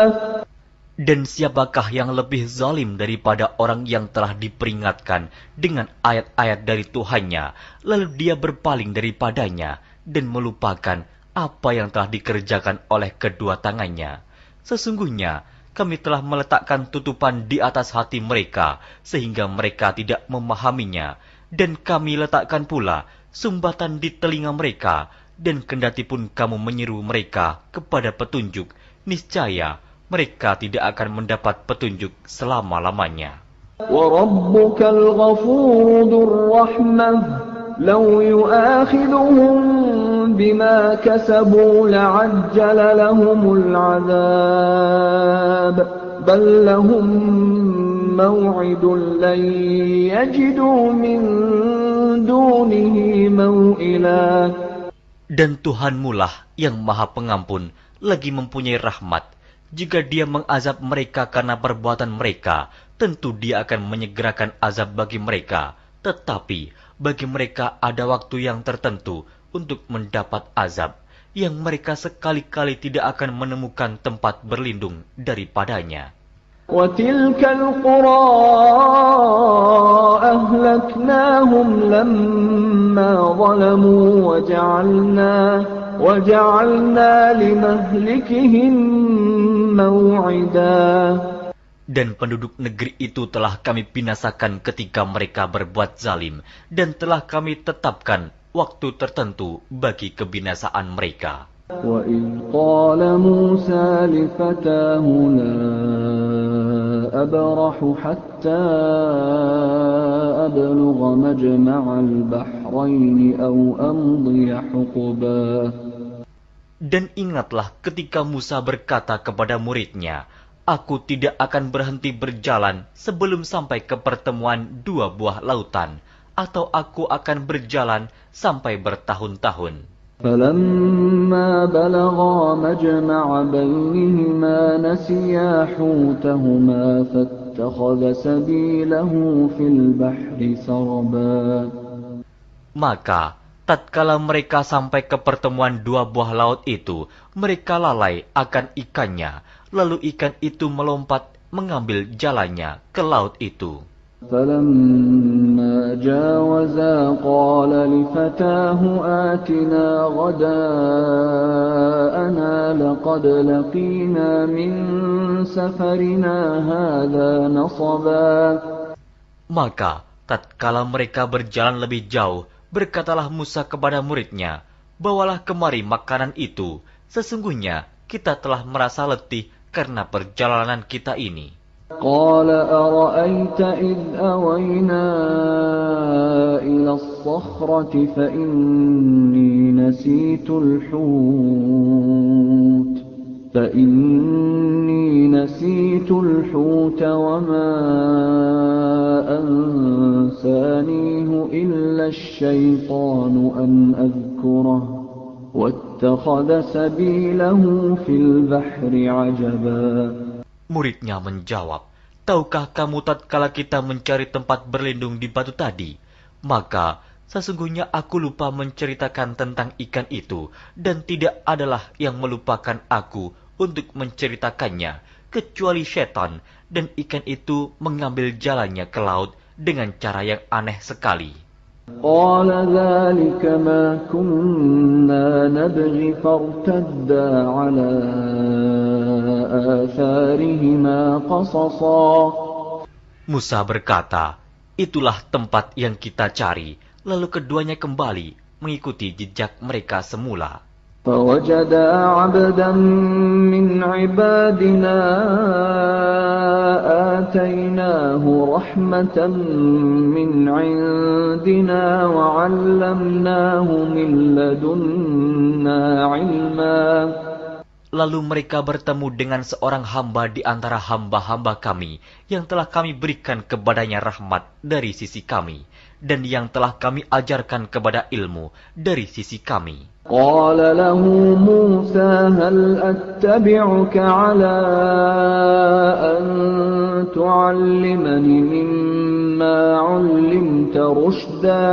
Dan siapakah yang lebih zalim daripada orang yang telah diperingatkan dengan ayat-ayat dari Tuhannya, lalu dia berpaling daripadanya dan melupakan apa yang telah dikerjakan oleh kedua tangannya. Sesungguhnya kami telah meletakkan tutupan di atas hati mereka sehingga mereka tidak memahaminya, dan kami letakkan pula sumbatan di telinga mereka, dan kendatipun kamu menyeru mereka kepada petunjuk, niscaya mereka tidak akan mendapat petunjuk selama-lamanya. وَرَبُّكَ الْغَفُورُ ذُو الرَّحْمَةِ لَوْ يُؤَاخِذُهُم بِمَا كَسَبُوا لَعَجَّلَ لَهُمُ الْعَذَابَ بَل لَّهُم مَّوْعِدٌ لَّن يَجِدُوا مِن دُونِهِ مَوْئِلًا. Dan Tuhanmulah yang Maha Pengampun lagi mempunyai rahmat. Jika dia mengazab mereka karena perbuatan mereka, tentu dia akan menyegerakan azab bagi mereka. Tetapi bagi mereka ada waktu yang tertentu untuk mendapat azab, yang mereka sekali-kali tidak akan menemukan tempat berlindung daripadanya. وَتِلْكَ الْقُرَىٰ أَهْلَكْنَاهُمْ لَمَّا ظَلَمُوا وَجَعَلْنَا لِمَهْلِكِهِم مَّوْعِدًا. Dan penduduk negeri itu telah kami binasakan ketika mereka berbuat zalim, dan telah kami tetapkan waktu tertentu bagi kebinasaan mereka. وَإِذْ قَالَ مُوسَىٰ لِفَتَاهُ لَا أَبْرَحُ حَتَّىٰ أَبْلُغَ مَجْمَعَ الْبَحْرَيْنِ أَوْ أَمْضِيَ حُقُبًا. Dan ingatlah ketika Musa berkata kepada muridnya, Aku tidak akan berhenti berjalan sebelum sampai ke pertemuan dua buah lautan, atau aku akan berjalan sampai bertahun-tahun. فَلَمَّا بَلَغَا مَجْمَعَ بَيْنِهِمَا نَسِيَا حُوتَهُمَا فَاتَّخَذَ سَبِيلَهُ فِي الْبَحْرِ سَرَبًا. Maka tatkala mereka sampai ke pertemuan dua buah laut itu, mereka lalai akan ikannya, lalu ikan itu melompat mengambil jalannya ke laut itu. فَلَمَّا جَاوَزَا قَالَ لِفَتَاهُ آتِنَا غَدَاءَنَا لَقَدْ لَقِينَا مِنْ سَفَرِنَا هَذَا نَصَبًا. Maka tatkala mereka berjalan lebih jauh, berkatalah Musa kepada muridnya, "Bawalah kemari makanan itu, sesungguhnya kita telah merasa letih karena perjalanan kita ini." قَالَ أَرَأَيْتَ إِذْ أَوَيْنَا إِلَى الصَّخْرَةِ فَإِنِّي نَسِيتُ الْحُوتَ وَمَا أَنسَانِيهُ إِلَّا الشَّيْطَانُ أَنْ أَذْكُرَهُ وَاتَّخَذَ سَبِيلَهُ فِي الْبَحْرِ عَجَبًا. Muridnya menjawab, "Tahukah kamu tatkala kita mencari tempat berlindung di batu tadi? Maka sesungguhnya aku lupa menceritakan tentang ikan itu, dan tidak adalah yang melupakan aku untuk menceritakannya, kecuali setan, dan ikan itu mengambil jalannya ke laut dengan cara yang aneh sekali." قَالَ ذَلِكَ مَا كُنَّا نَبْغِ فَارْتَدَّا عَلَى آثَارِهِمَا قَصَصًا. Musa berkata, "Itulah tempat yang kita cari." Lalu keduanya kembali mengikuti jejak mereka semula. فَوَجَدَا عَبْدًا مِّنْ عِبَادِنَا آتَيْنَاهُ رَحْمَةً مِّنْ عِندِنَا وَعَلَّمْنَاهُ مِن لَّدُنَّا عِلْمًا. Lalu mereka bertemu dengan seorang hamba di antara hamba-hamba kami, yang telah kami berikan kepadanya rahmat dari sisi kami, dan yang telah kami ajarkan kepada ilmu dari sisi kami. قَالَ لَهُ مُوسَى هَلْ أَتَّبِعُكَ عَلَىٰ أَن تُعَلِّمَنِ مِمَّا عُلِّمْتَ رُشْدًا.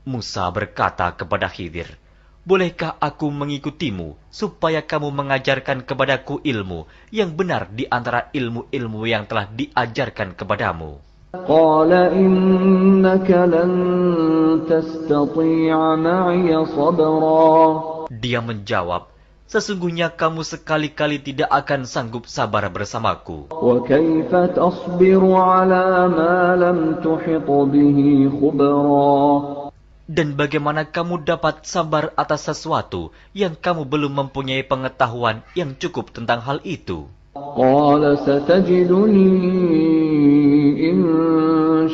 Musa berkata kepada Khidir, "Bolehkah aku mengikutimu supaya kamu mengajarkan kepadaku ilmu yang benar di antara ilmu-ilmu yang telah diajarkan kepadamu?" قَالَ إِنَّكَ لَن تَسْتَطِيعَ مَعِيَ صَبْرًا. Dia menjawab, "Sesungguhnya kamu sekali-kali tidak akan sanggup sabar bersamaku. وَكَيْفَ تَصْبِرُ عَلَىٰ مَا لَمْ تُحِطْ بِهِ خُبْرًا. Dan bagaimana kamu dapat sabar atas sesuatu yang kamu belum mempunyai pengetahuan yang cukup tentang hal itu?" قَالَ سَتَجِدُنِي إِن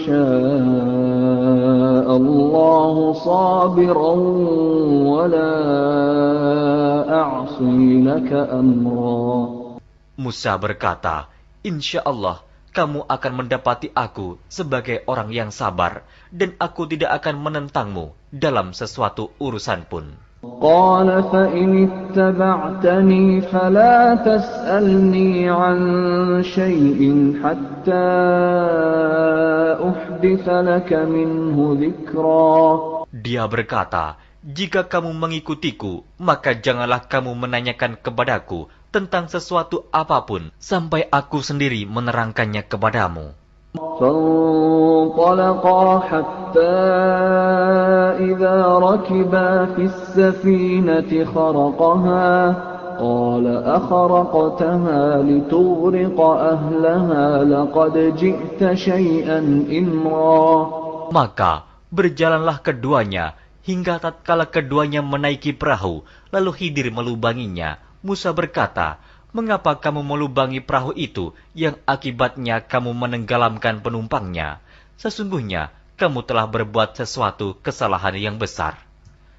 شَاءَ اللَّهُ صَابِرًا وَلَا أَعْصِي لَكَ أَمْرًا. Musa berkata, "Insya Allah, kamu akan mendapati aku sebagai orang yang sabar, dan aku tidak akan menentangmu dalam sesuatu urusan pun." قَالَ فَإِنِ اتَّبَعْتَنِي فَلَا تَسْأَلْنِي عَن شَيْءٍ حَتَّى أُحْدِثَ لَكَ مِنْهُ ذِكْرًا. Dia berkata, "Jika kamu mengikutiku, maka janganlah kamu menanyakan kepadaku tentang sesuatu apapun sampai aku sendiri menerangkannya kepadamu." فانطلقا حتى إذا ركبا في السفينة خرقها قال أخرقتها لتغرق أهلها لقد جئت شيئا إمرا. Maka berjalanlah keduanya hingga tatkala keduanya menaiki perahu, lalu Khidir melubanginya. Musa berkata, "Mengapa kamu melubangi perahu itu yang akibatnya kamu menenggelamkan penumpangnya? Sesungguhnya kamu telah berbuat sesuatu kesalahan yang besar."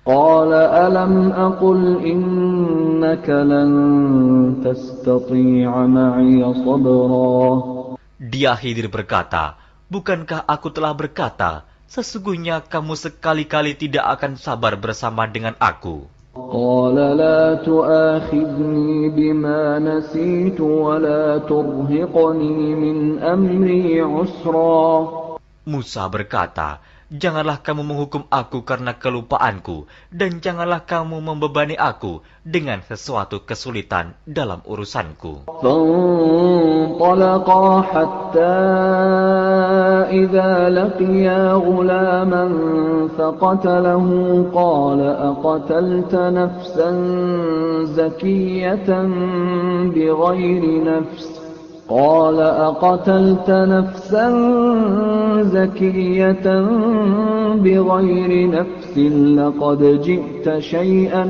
قال ألم أقل إنك لن تستطيع معي صبرا. Dia Khidir berkata, "Bukankah aku telah berkata, sesungguhnya kamu sekali-kali tidak akan sabar bersama dengan aku?" قال لا تؤاخذني بما نسيت ولا ترهقني من أمري عسرا. Musa berkata, Janganlah kamu menghukum aku karena kelupaanku, dan janganlah kamu membebani aku dengan sesuatu kesulitan dalam urusanku. فانطلقا حتى إذا لقيا غلاما فقتله قال أقتلت نفسا زكية بغير نفس قال أقتلت نفسا زكية بغير نفس لقد جئت شيئا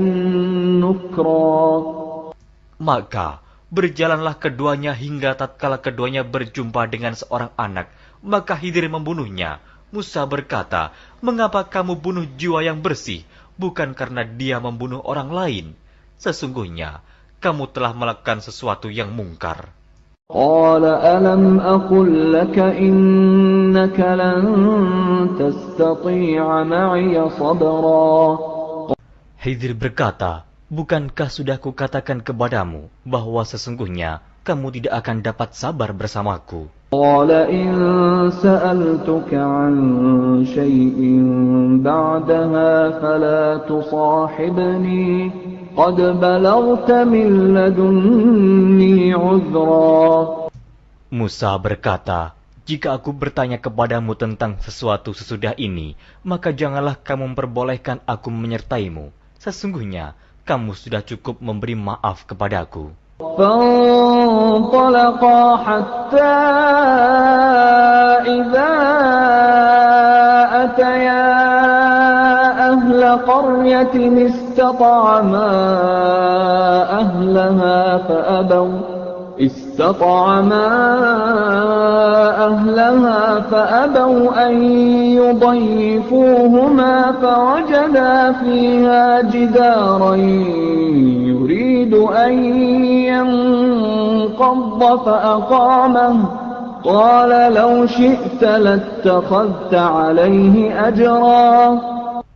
نكرا. Maka berjalanlah keduanya hingga tatkala keduanya berjumpa dengan seorang anak, maka Khidir membunuhnya. Musa berkata, "Mengapa kamu bunuh jiwa yang bersih, bukan karena dia membunuh orang lain? Sesungguhnya kamu telah melakukan sesuatu yang mungkar." قال ألم أقل لك إنك لن تستطيع معي صبرا. Khidir berkata, "Bukankah sudah kukatakan kepadamu bahwa sesungguhnya kamu tidak akan dapat sabar bersamaku?" قال إن سألتك عن شيء بعدها فلا تصاحبني قد بلغت من لدني عذرا. Musa berkata, "Jika aku bertanya kepadamu tentang sesuatu sesudah ini, maka janganlah kamu memperbolehkan aku menyertaimu. Sesungguhnya kamu sudah cukup memberi maaf kepadaku." فانطلقا حتى إذا أتيا أهل قرية استطعما أهلها فأبوا أن يضيفوهما فوجدا فيها جدارا يريد أن ينقض فأقامه قال لو شئت لاتخذت عليه أجرا.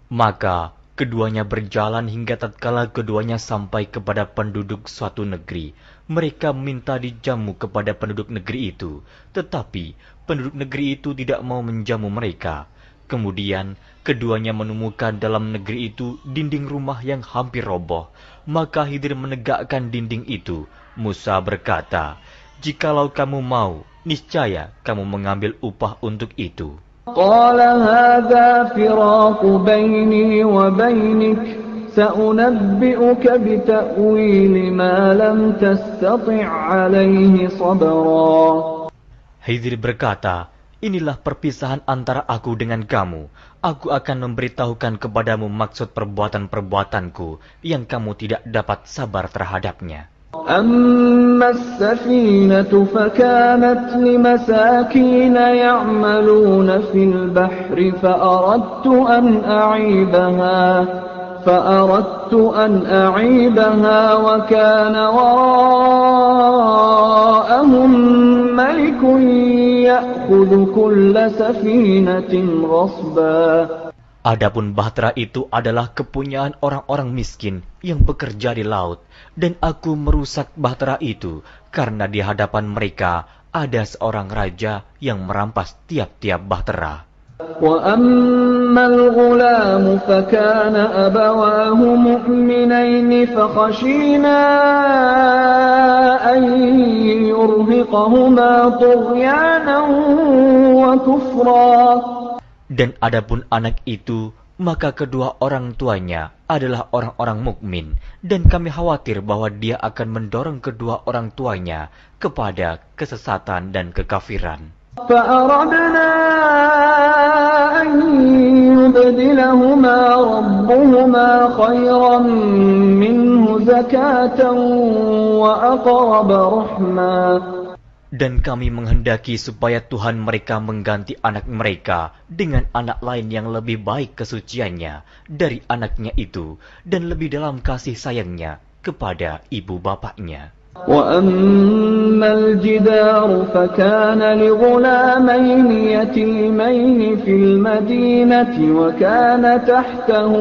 Maka keduanya berjalan hingga tatkala keduanya sampai kepada penduduk suatu negeri. Mereka minta dijamu kepada penduduk negeri itu, tetapi penduduk negeri itu tidak mau menjamu mereka. Kemudian keduanya menemukan dalam negeri itu dinding rumah yang hampir roboh. Maka Khidir menegakkan dinding itu. Musa berkata, "Jikalau kamu mau, niscaya kamu mengambil upah untuk itu." قال هذا فراق بيني وبينك سأنبئك بتأويل ما لم تستطع عليه صبرا. Khidir berkata, "Inilah perpisahan antara aku dengan kamu. Aku akan memberitahukan kepadamu maksud perbuatan-perbuatanku yang kamu tidak dapat sabar terhadapnya." أما السفينة فكانت لمساكين يعملون في البحر فأردت أن أعيبها وكان وراءهم ملك يأخذ كل سفينة غصبا. Adapun bahtera itu adalah kepunyaan orang-orang miskin yang bekerja di laut, dan aku merusak bahtera itu karena di hadapan mereka ada seorang raja yang merampas tiap-tiap bahtera. وَأَمَّا الْغُلَامُ فَكَانَ أَبَوَاهُ مُؤْمِنَيْنِ فَخَشِينَا أَن يُرْهِقَهُمَا طُغْيَانًا وَكُفْرًا. Dan adapun anak itu, maka kedua orang tuanya adalah orang-orang mukmin, dan kami khawatir bahwa dia akan mendorong kedua orang tuanya kepada kesesatan dan kekafiran. فَأَرَدْنَا أَن يُبْدِلَهُمَا رَبُّهُمَا خَيْرًا مِّنْهُ زَكَاةً وَأَقْرَبَ رَحْمًا. Dan kami menghendaki supaya Tuhan mereka mengganti anak mereka dengan anak lain yang lebih baik kesuciannya dari anaknya itu dan lebih dalam kasih sayangnya kepada ibu bapaknya. وَأَمَّا الْجِدَارُ فَكَانَ لِغُلَامَيْنِ يَتِيمَيْنِ فِي الْمَدِينَةِ وَكَانَ تَحْتَهُ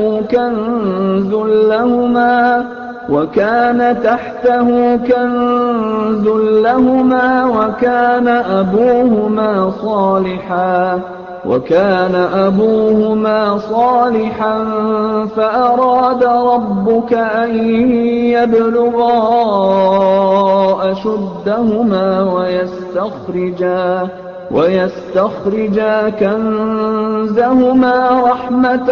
كنز لهما وكان أبوهما صالحا وكان أبوهما صالحا فأراد ربك أن يبلغا أشدهما ويستخرجا كنزهما رحمة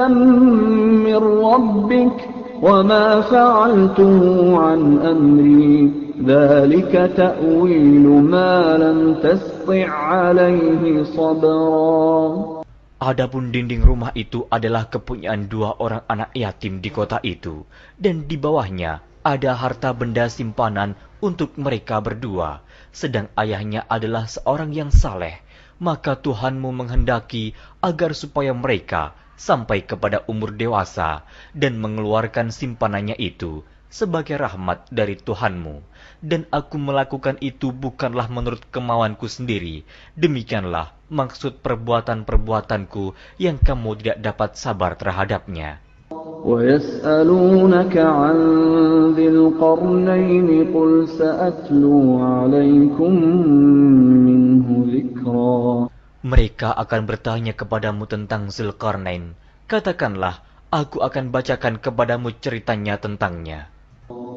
من ربك وما فعلته عن أمري ذلك تأويل ما لم تسطع عليه صبرا. Adapun dinding rumah itu adalah kepunyaan 2 orang anak yatim di kota itu, dan di bawahnya ada harta benda simpanan untuk mereka berdua, sedang ayahnya adalah seorang yang saleh. Maka Tuhanmu menghendaki agar supaya mereka sampai kepada umur dewasa dan mengeluarkan simpanannya itu sebagai rahmat dari Tuhanmu. Dan aku melakukan itu bukanlah menurut kemauanku sendiri. Demikianlah maksud perbuatan-perbuatanku yang kamu tidak dapat sabar terhadapnya. وَيَسْأَلُونَكَ عَنْ ذِي الْقَرْنَيْنِ قُلْ سَأَتْلُو عَلَيْكُمْ مِنْهُ ذِكْرًا. Mereka akan bertanya kepadamu tentang Zulkarnain. Katakanlah, aku akan bacakan kepadamu ceritanya tentangnya.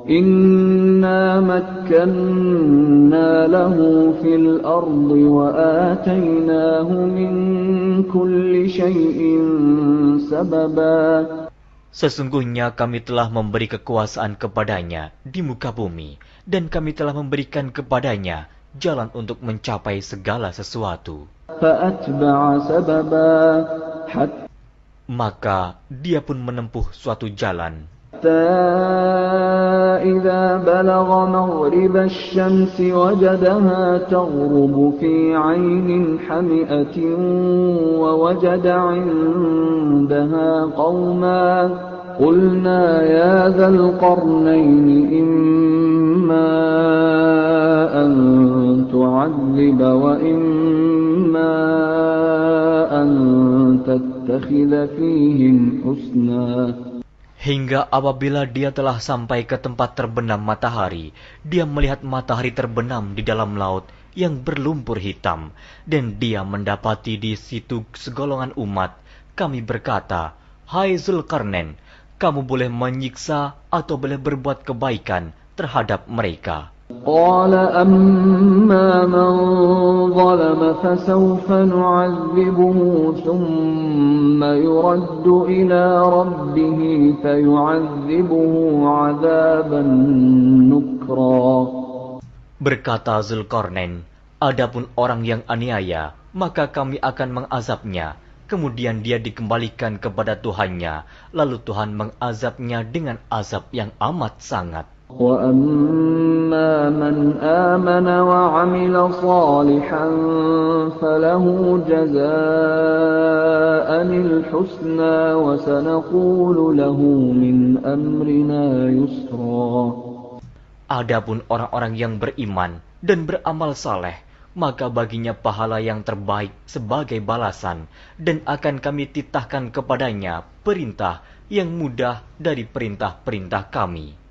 Inna makkanna lahu fil ardi wa atainahu min kulli syai'in sababa. Sesungguhnya kami telah memberi kekuasaan kepadanya di muka bumi, dan kami telah memberikan kepadanya jalan untuk mencapai segala sesuatu. Fa'atba'a sababa. Maka dia pun menempuh suatu jalan. إذا بلغ مغرب الشمس وجدها تغرب في عين حمئة ووجد عندها قوما قلنا يا ذا القرنين إما أن تعذب وإما أن تتخذ فيهم حسنا. Hingga apabila dia telah sampai ke tempat terbenam matahari, dia melihat matahari terbenam di dalam laut yang berlumpur hitam, dan dia mendapati di situ segolongan umat. Kami berkata, "Hai Zulkarnain, kamu boleh menyiksa atau boleh berbuat kebaikan terhadap mereka." Qala amma man zalama fasawfa nu'adzibuhu thumma yuraddu ila rabbih fayu'adzibuhu 'adzaban nukra. Berkata Zulkarnain, adapun orang yang aniaya, maka kami akan mengazabnya. Kemudian dia dikembalikan kepada Tuhannya, lalu Tuhan mengazabnya dengan azab yang amat sangat. وَأَمَّا مَنْ آمَنَ وَعَمِلَ صَالِحًا فَلَهُ جَزَاءً الْحُسْنَى وَسَنَقُولُ لَهُ مِنْ أَمْرِنَا يُسْرًا. Adapun orang-orang yang beriman dan beramal saleh, maka baginya pahala yang terbaik sebagai balasan, dan akan kami titahkan kepadanya perintah yang mudah dari perintah-perintah kami.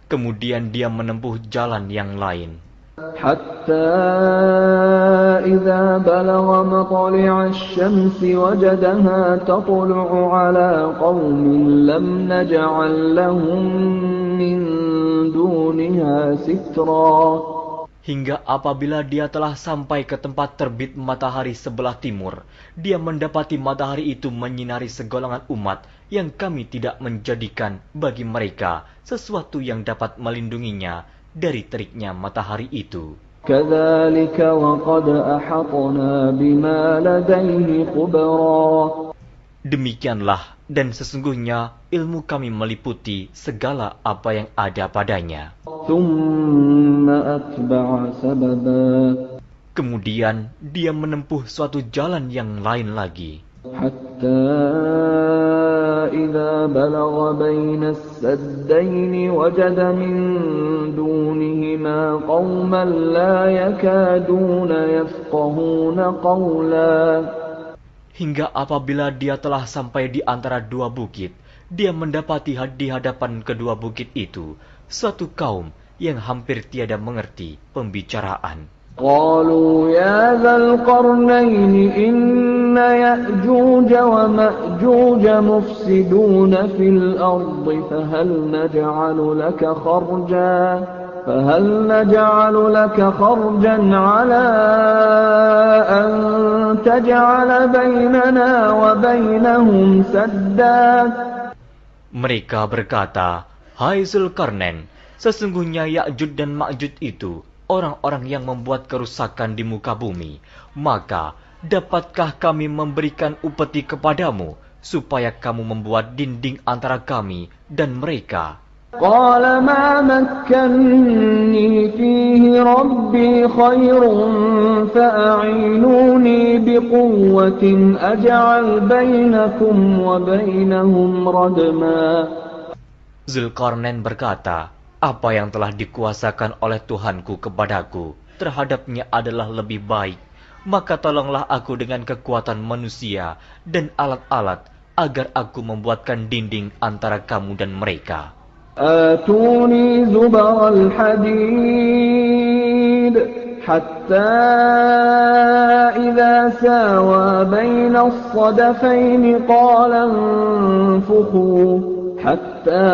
Kemudian dia menempuh jalan yang lain. Hatta idza balagha matli'a asy-syamsi wajadaha tatlu'u 'ala qaumin lam naj'al lahum min duniha sitra. Hingga apabila dia telah sampai ke tempat terbit matahari sebelah timur, dia mendapati matahari itu menyinari segolongan umat yang kami tidak menjadikan bagi mereka sesuatu yang dapat melindunginya dari teriknya matahari itu. Kadzalika wa qad ahatna bima ladayhi khubra. Demikianlah, dan sesungguhnya ilmu kami meliputi segala apa yang ada padanya. Kemudian dia menempuh suatu jalan yang lain lagi. Hatta idza balagha baina as-saddayn wajada min dunihima qauman la yakaduna yafqahuna qawla. Hingga apabila dia telah sampai di antara dua bukit, dia mendapati di hadapan kedua bukit itu suatu kaum yang hampir tiada mengerti pembicaraan. قالوا يا ذا القرنين إن يأجوج ومأجوج مفسدون في الأرض فهل نجعل لك خرجا على أن تجعل بيننا وبينهم سدا. Mereka berkata, "Hai Zulkarnain, sesungguhnya Ya'juj dan Ma'juj itu orang-orang yang membuat kerusakan di muka bumi. Maka, dapatkah kami memberikan upeti kepadamu, supaya kamu membuat dinding antara kami dan mereka?" قال ما مكني فيه ربي خير فأعينوني بقوة أجعل بينكم وبينهم ردما. Zulkarnain berkata, "Apa yang telah dikuasakan oleh Tuhanku kepadaku terhadapnya adalah lebih baik. Maka tolonglah aku dengan kekuatan manusia dan alat-alat agar aku membuatkan dinding antara kamu dan mereka." آتوني زبر الحديد حتى إذا ساوى بين الصدفين قال انفخوا حتى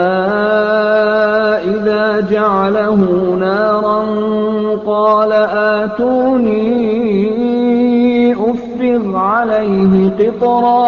إذا جعله نارا قال آتوني أفرغ عليه قطرا.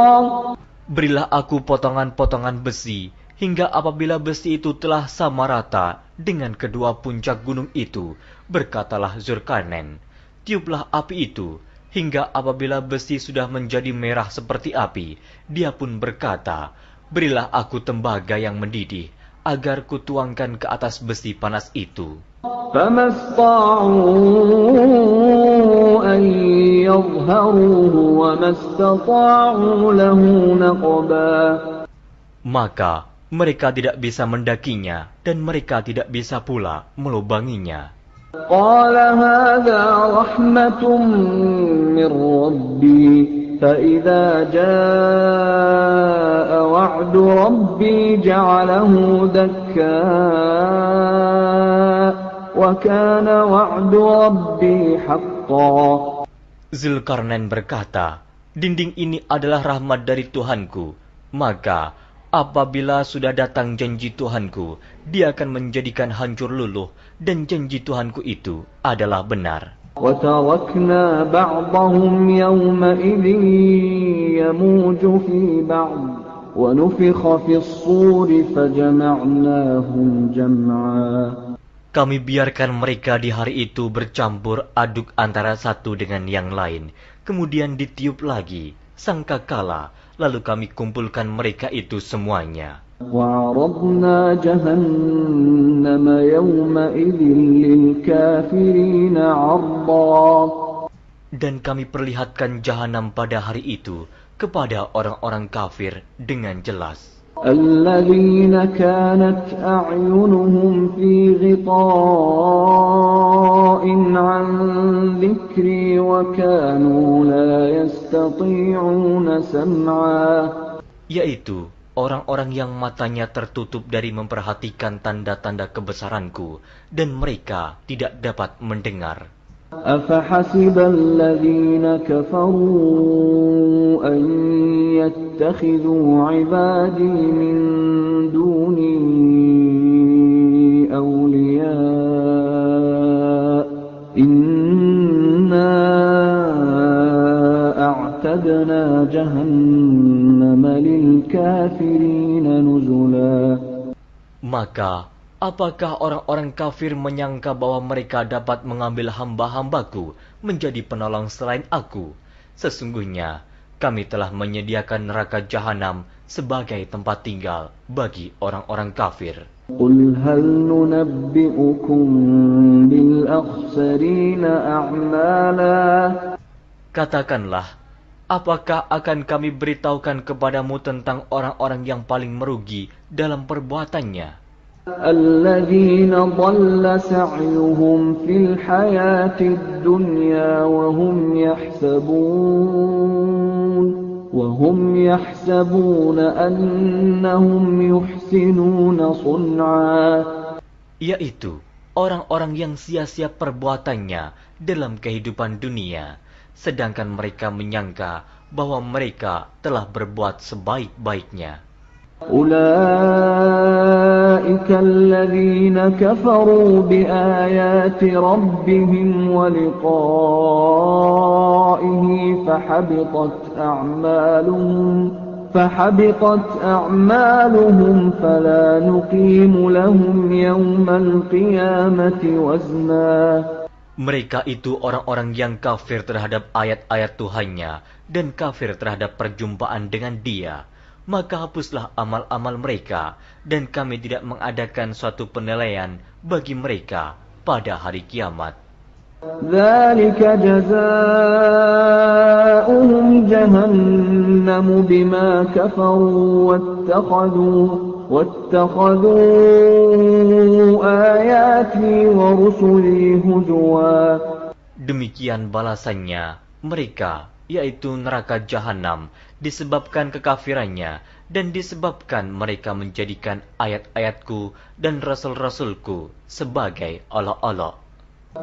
Berilah aku potongan-potongan besi, hingga apabila besi itu telah sama rata dengan kedua puncak gunung itu, berkatalah Zulkarnain, "Tiuplah api itu," hingga apabila besi sudah menjadi merah seperti api, dia pun berkata, "Berilah aku tembaga yang mendidih, agar kutuangkan ke atas besi panas itu." فما استطاعوا أن يظهروه وما استطاعوا له نقبا. Maka mereka tidak bisa mendakinya, dan mereka tidak bisa pula melubanginya. قال هذا رحمة من ربي فإذا جاء وعد ربي جعله دكا وكان وعد ربي حقا. Zulkarnain berkata, "Dinding ini adalah rahmat dari Tuhanku, maka apabila sudah datang janji Tuhanku, dia akan menjadikan hancur luluh, dan janji Tuhanku itu adalah benar." وَتَرَكْنَا بَعْضَهُمْ يَوْمَئِذٍ يَمُوجُ فِي بَعْضٍ وَنُفِخَ فِي الصُّورِ فَجَمَعْنَاهُمْ جَمْعًا. Kami biarkan mereka di hari itu bercampur aduk antara satu dengan yang lain, kemudian ditiup lagi sangkakala, lalu kami kumpulkan mereka itu semuanya. وَعَرَضْنَا جَهَنَّمَ يَوْمَئِذٍ لِلْكَافِرِينَ عَرْضًا. Dan kami perlihatkan jahanam pada hari itu kepada orang-orang kafir dengan jelas. الَّذِينَ كَانَتْ أَعْيُنُهُمْ فِي غِطَاءٍ عَنْ ذِكْرِي وَكَانُوا لَا يَسْتَطِيعُونَ سَمْعًا. Yaitu orang-orang yang matanya tertutup dari memperhatikan tanda-tanda kebesaranku, dan mereka tidak dapat mendengar. أَفَحَسِبَ الَّذِينَ كَفَرُوا أَن يَتَّخِذُوا عِبَادِي مِن دُونِي أَوْلِيَاءَ إِنَّا أَعْتَدْنَا جَهَنَّمَ لِلْكَافِرِينَ نُزُلًا. Maka apakah orang-orang kafir menyangka bahwa mereka dapat mengambil hamba-hambaku menjadi penolong selain aku? Sesungguhnya kami telah menyediakan neraka jahanam sebagai tempat tinggal bagi orang-orang kafir. قُلْ هَلْ نُنَبِّئُكُمْ بِالْأَخْسَرِينَ أَعْمَالًا. Katakanlah, apakah akan kami beritahukan kepadamu tentang orang-orang yang paling merugi dalam perbuatannya? الَّذِينَ ضَلَّ سَعْيُهُمْ فِي الْحَيَاةِ الدُّنْيَا وَهُمْ يَحْسَبُونَ أَنَّهُمْ يُحْسِنُونَ صُنْعًا. Yaitu orang-orang yang sia-sia perbuatannya dalam kehidupan dunia, sedangkan mereka menyangka bahwa mereka telah berbuat sebaik-baiknya. أولئك الذين كفروا بآيات ربهم ولقائه فحبطت أعمالهم فلا نقيم لهم يوم القيامة وزنا. Mereka itu orang-orang yang kafir terhadap ayat-ayat Tuhannya dan kafir terhadap perjumpaan dengan Dia. Maka hapuslah amal-amal mereka, dan kami tidak mengadakan suatu penilaian bagi mereka pada hari kiamat. ذلك جزاؤهم جهنم بما كفروا واتخذوا آياتي ورسلي هزوا. Demikian balasannya mereka, yaitu neraka jahanam, disebabkan kekafirannya dan disebabkan mereka menjadikan ayat-ayatku dan rasul-rasulku sebagai olok-olok.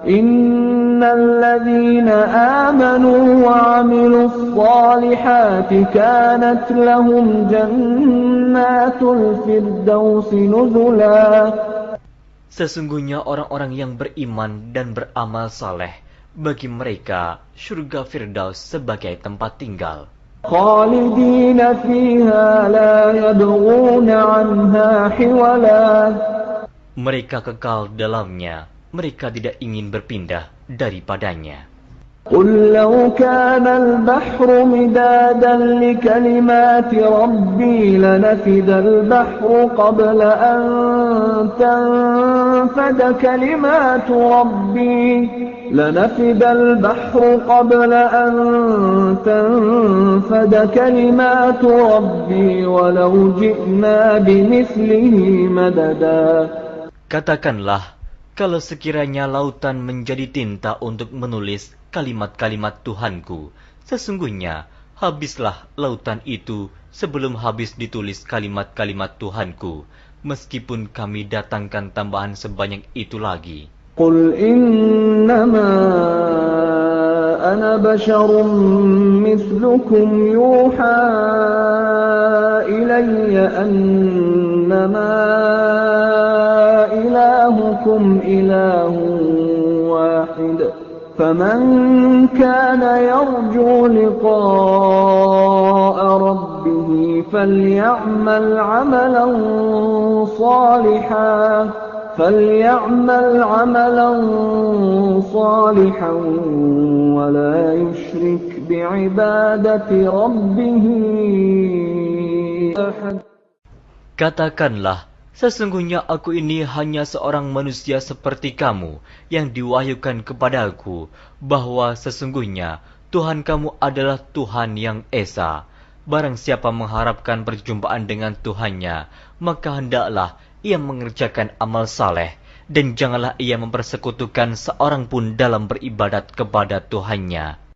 Innal ladzina amanu wa 'amilus shalihati kanat lahum jannatul firdausi nuzula. Sesungguhnya orang-orang yang beriman dan beramal saleh, bagi mereka surga Firdaus sebagai tempat tinggal. Khalidina fiha la yabghuna 'anha hiwala. Mereka kekal dalamnya, mereka tidak ingin berpindah daripadanya. قل لو كان البحر مدادا لكلمات ربي لنفد البحر قبل أن تنفد كلمات ربي ولو جئنا بمثله مددا. Katakanlah, kalau sekiranya lautan menjadi tinta untuk menulis kalimat-kalimat Tuhanku, sesungguhnya habislah lautan itu sebelum habis ditulis kalimat-kalimat Tuhanku, meskipun kami datangkan tambahan sebanyak itu lagi. Qul innama ana basyarum mithlukum yuha ilayya annama ilahukum ilahun wahid. فمن كان يرجو لقاء ربه فليعمل عملا صالحا ولا يشرك بعبادة ربه أحد. Katakanlah, sesungguhnya aku ini hanya seorang manusia seperti kamu yang diwahyukan kepadaku, bahwa sesungguhnya Tuhan kamu adalah Tuhan yang Esa. Barang siapa mengharapkan perjumpaan dengan Tuhannya, maka hendaklah ia mengerjakan amal saleh, dan janganlah ia mempersekutukan seorang pun dalam beribadat kepada Tuhannya.